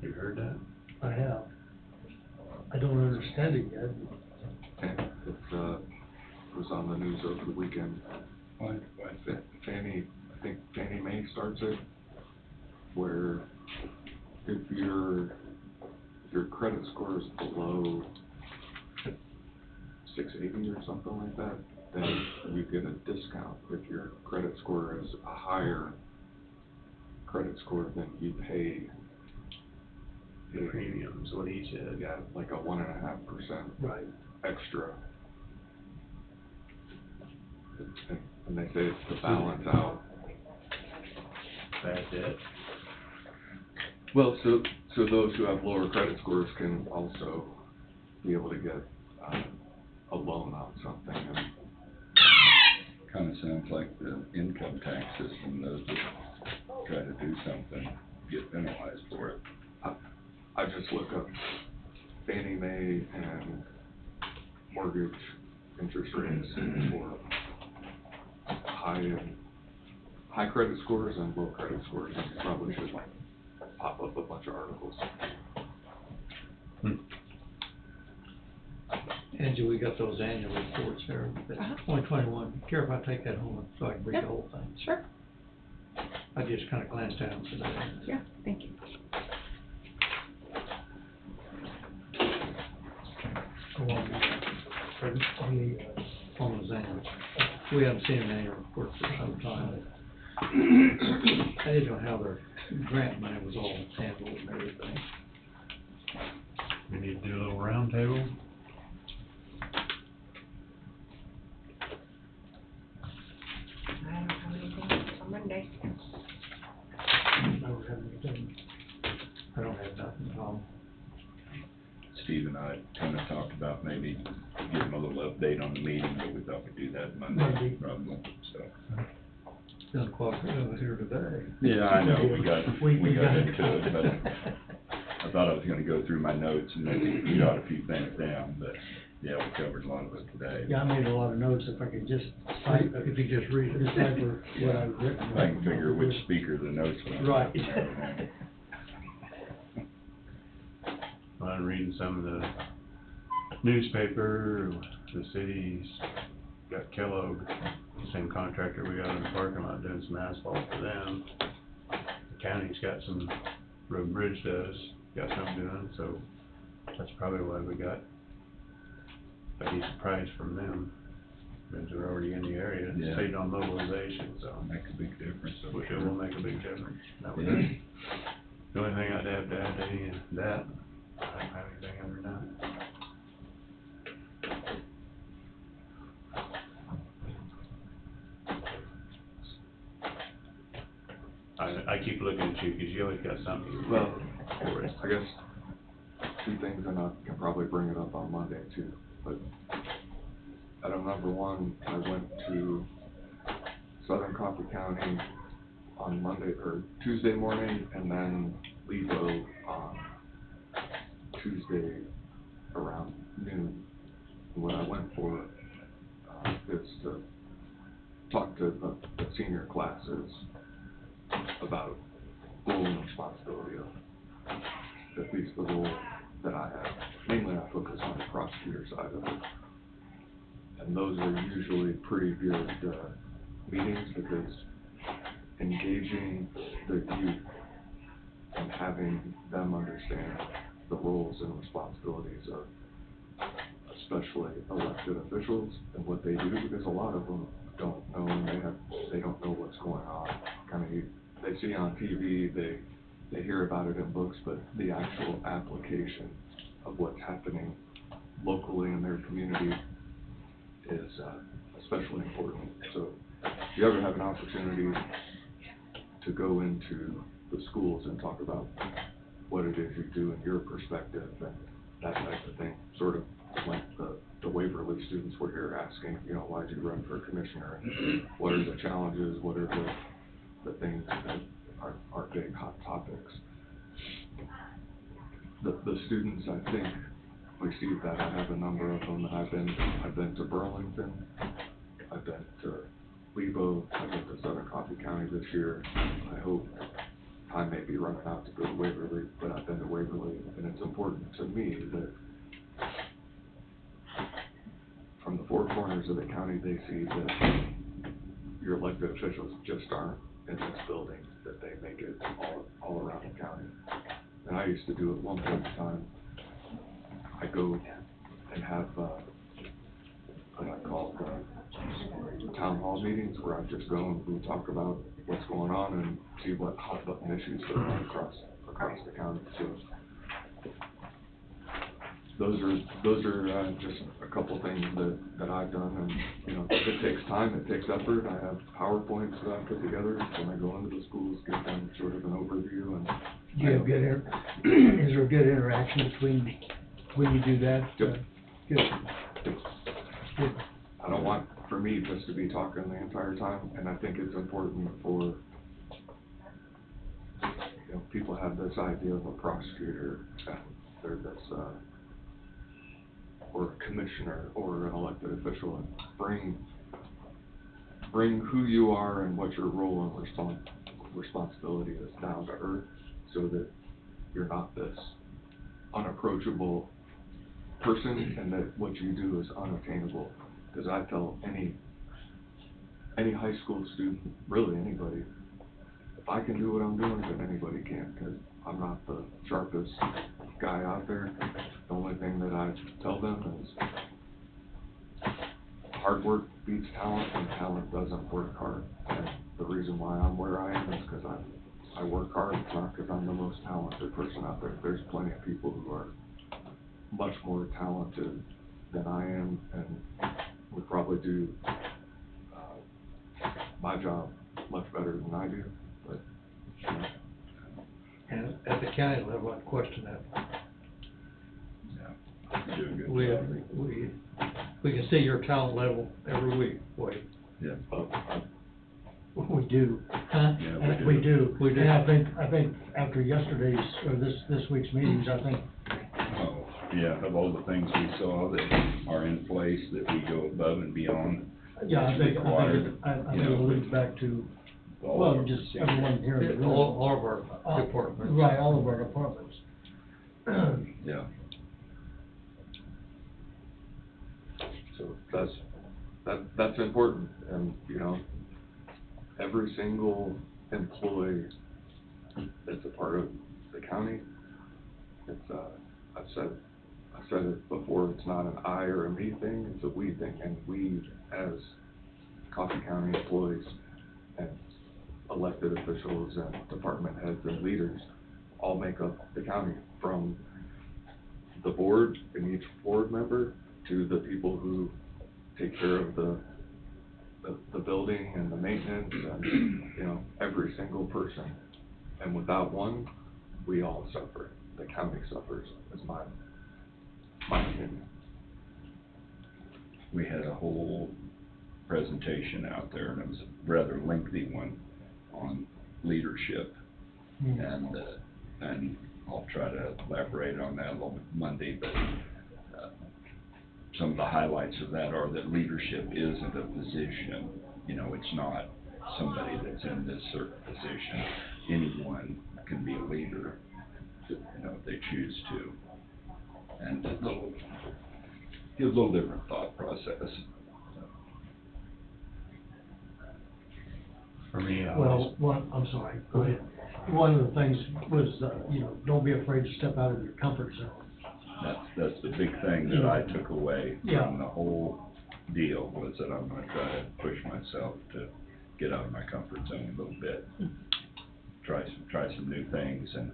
You heard that? I have. I don't understand it yet. It was on the news over the weekend. Why? Fannie, I think Fannie Mae starts it, where if your credit score is below 680 or something like that, then you get a discount. If your credit score is a higher credit score, then you pay The premiums, what he said. yeah, like a 1.5% Right. extra. And they say it's to balance out. Bad debt. Well, so those who have lower credit scores can also be able to get a loan on something. And Kind of sounds like the income tax system, those that try to do something get penalized for it. I just look up Fannie Mae and mortgage interest rates for high credit scores and low credit scores, and you probably should pop up a bunch of articles. Angie, we got those annual reports there, but Uh-huh. 2021, care if I take that home so I can read Yeah. the whole thing? Sure. I just kind of glanced down today. Yeah, thank you. On those annuals. We haven't seen an annual report for some time. I didn't know how their grant money was all handled and everything. We need to do a little round table. I don't have anything until Monday. I don't have anything. I don't have nothing, Tom. Steve and I kind of talked about maybe give them a little update on the meeting, but we thought we'd do that Monday, Monday. probably, so. Done quite good here today. Yeah, I know, we We got got into it, but I thought I was gonna go through my notes and maybe jot a few things down, but, yeah, we covered a lot of it today. Yeah, I made a lot of notes, if I could just type, If you just read it. decipher what I've written. I can figure which speaker the notes were. Right. I'm reading some of the newspaper, the city's got Kellogg, the same contractor we got in the parking lot doing some asphalt for them. The county's got some, Road and Bridge does, got some doing, so that's probably why we got a decent price from them. Because they're already in the area, Yeah. saved on mobilization, so. Makes a big difference, I'm Which it sure. will make a big difference. That was Yeah. it. The only thing I'd have to add to any of that, I don't have anything other than that. I keep looking at you, cause you always got something. Well, for us. I guess two things, and I can probably bring it up on Monday too, but item number one, I went to Southern Coffee County on Monday, or Tuesday morning, and then Lebo on Tuesday around noon. And what I went for is to talk to the senior classes about role and responsibility of at least the role that I have. Mainly I focus on the prosecutor side of it. And those are usually pretty good meetings, because engaging the youth and having them understand the roles and responsibilities of especially elected officials and what they do, because a lot of them don't know, and they don't know what's going on. Kind of, they see on TV, they hear about it in books, but the actual application of what's happening locally in their community is especially important. So if you ever have an opportunity to go into the schools and talk about what it is you do in your perspective and that type of thing, sort of like the Waverly students were here asking, you know, why'd you run for commissioner? And what are the challenges? What are the things that are big hot topics? The students, I think, receive that. I have a number of them, and I've been to Burlington, I've been to Lebo, I've been to Southern Coffee County this year. I hope time may be running out to go to Waverly, but I've been to Waverly, and it's important to me that from the four corners of the county, they see that your elected officials just aren't in this building, that they make it all around the county. And I used to do it one point in time. I go and have, what I call town hall meetings, where I just go and we talk about what's going on and see what hot button issues there are across the county. So those are just a couple things that I've done, and, you know, it takes time, it takes effort. I have PowerPoints that I put together when I go into the schools, give them sort of an overview, and Do you have is there good interaction between, when you do that? Yep. Good. Good. I don't want for me just to be talking the entire time, and I think it's important for, you know, people have this idea of a prosecutor, they're this, or a commissioner, or an elected official, and bring who you are and what your role and responsibility is down to earth, so that you're not this unapproachable person, and that what you do is unattainable. Because I tell any high school student, really anybody, if I can do what I'm doing, then anybody can, because I'm not the sharpest guy out there. The only thing that I tell them is hard work beats talent, and talent doesn't work hard. And the reason why I'm where I am is because I work hard. It's not because I'm the most talented person out there. There's plenty of people who are much more talented than I am, and would probably do my job much better than I do, but, you know. And at the county level, I'd question that. Yeah, you do a good We, job. we can see your talent level every week, Wade. Yeah. We do. Huh? Yeah, We do. We do. And I think after yesterday's, or this week's meetings, I think, Oh, yeah, of all the things we saw that are in place, that we go above and beyond. yeah, I think Required, it you know, alludes back to, all well, our just procedures. everyone here in the room. All of our departments. Right, all of our departments. Yeah. So that's important, and, you know, every single employee that's a part of the county, it's, I've said it before, it's not an I or a me thing, it's a we thing, and we, as Coffee County employees and elected officials and department heads and leaders, all make up the county, from the board and each board member to the people who take care of the building and the maintenance, and, you know, every single person. And without one, we all suffer. The county suffers, is my opinion. We had a whole presentation out there, and it was a rather lengthy one on leadership. And I'll try to elaborate on that a little bit Monday, but some of the highlights of that are that leadership isn't a position. You know, it's not somebody that's in this certain position. Anyone can be a leader, you know, if they choose to. And a little different thought process. For me, I Well, was, I'm sorry, go ahead. One of the things was, you know, don't be afraid to step out of your comfort zone. That's the big thing that I took away Yeah. from the whole deal, was that I'm gonna try to push myself to get out of my comfort zone a little bit. Try some new things, and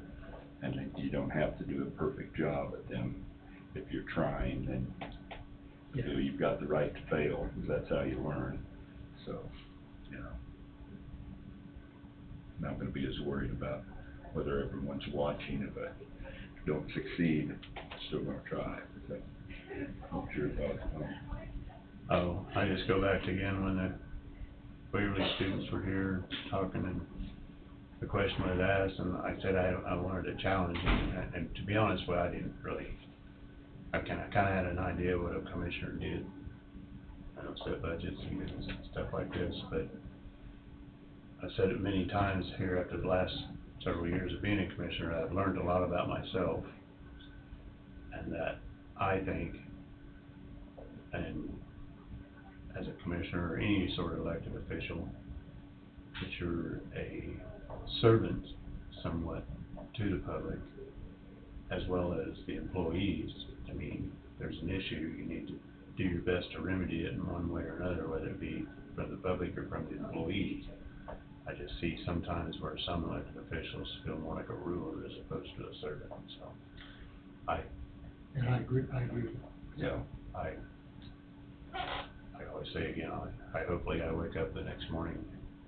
then you don't have to do a perfect job at them. If you're trying, then you know, you've got the right to fail, because that's how you learn. So, you know, I'm not gonna be as worried about whether everyone's watching. If I don't succeed, I'm still gonna try. So, what's your thoughts on it? oh, I just go back to again when the Waverly students were here talking, and the question was asked, and I said I wanted to challenge it, and to be honest with you, I didn't really, I kinda had an idea what a commissioner did. I don't set budgets and stuff like this, but I've said it many times here after the last several years of being a commissioner, I've learned a lot about myself, and that I think, and as a commissioner or any sort of elected official, that you're a servant somewhat to the public as well as the employees. I mean, if there's an issue, you need to do your best to remedy it in one way or another, whether it be from the public or from the employees. I just see sometimes where some elected officials feel more like a ruler as opposed to a servant, so And I agree with you. Yeah. I always say again, I hopefully I wake up the next morning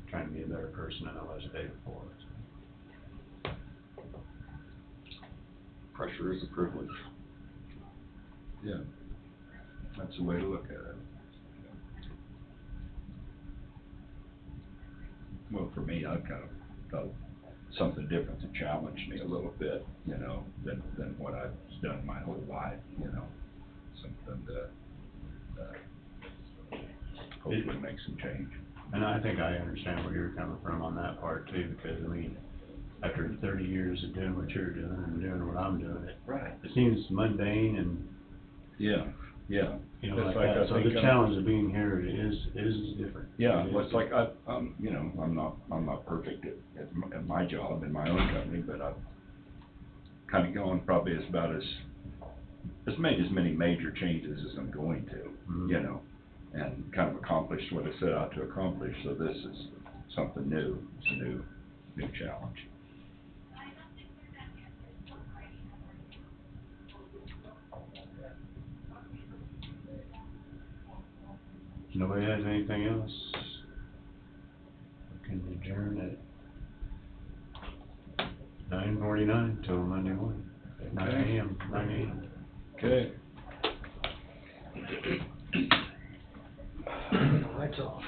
trying to be a better person than I was the day before. Pressure is a privilege. Yeah. That's the way to look at it. Well, for me, I've kind of felt something different to challenge me a little bit, you know, than what I've done my whole life, you know. Something to hopefully make some change. And I think I understand where you're coming from on that part too, because I mean, after 30 years of doing what you're doing and doing what I'm doing, it seems mundane and, Yeah, yeah. you know, It's like like that. I So think the challenge of being here is different. Yeah, It is well, it's like you know, I'm not perfect at my job in my own company, but I've kind of gone probably made as many major changes as I'm going to, Mhm. you know, and kind of accomplished what I set out to accomplish. So this is something new. It's a new challenge. Nobody has anything else? We can adjourn at 9:49 till Monday morning, 9 a.m., 9 a.m. Okay. Lights off.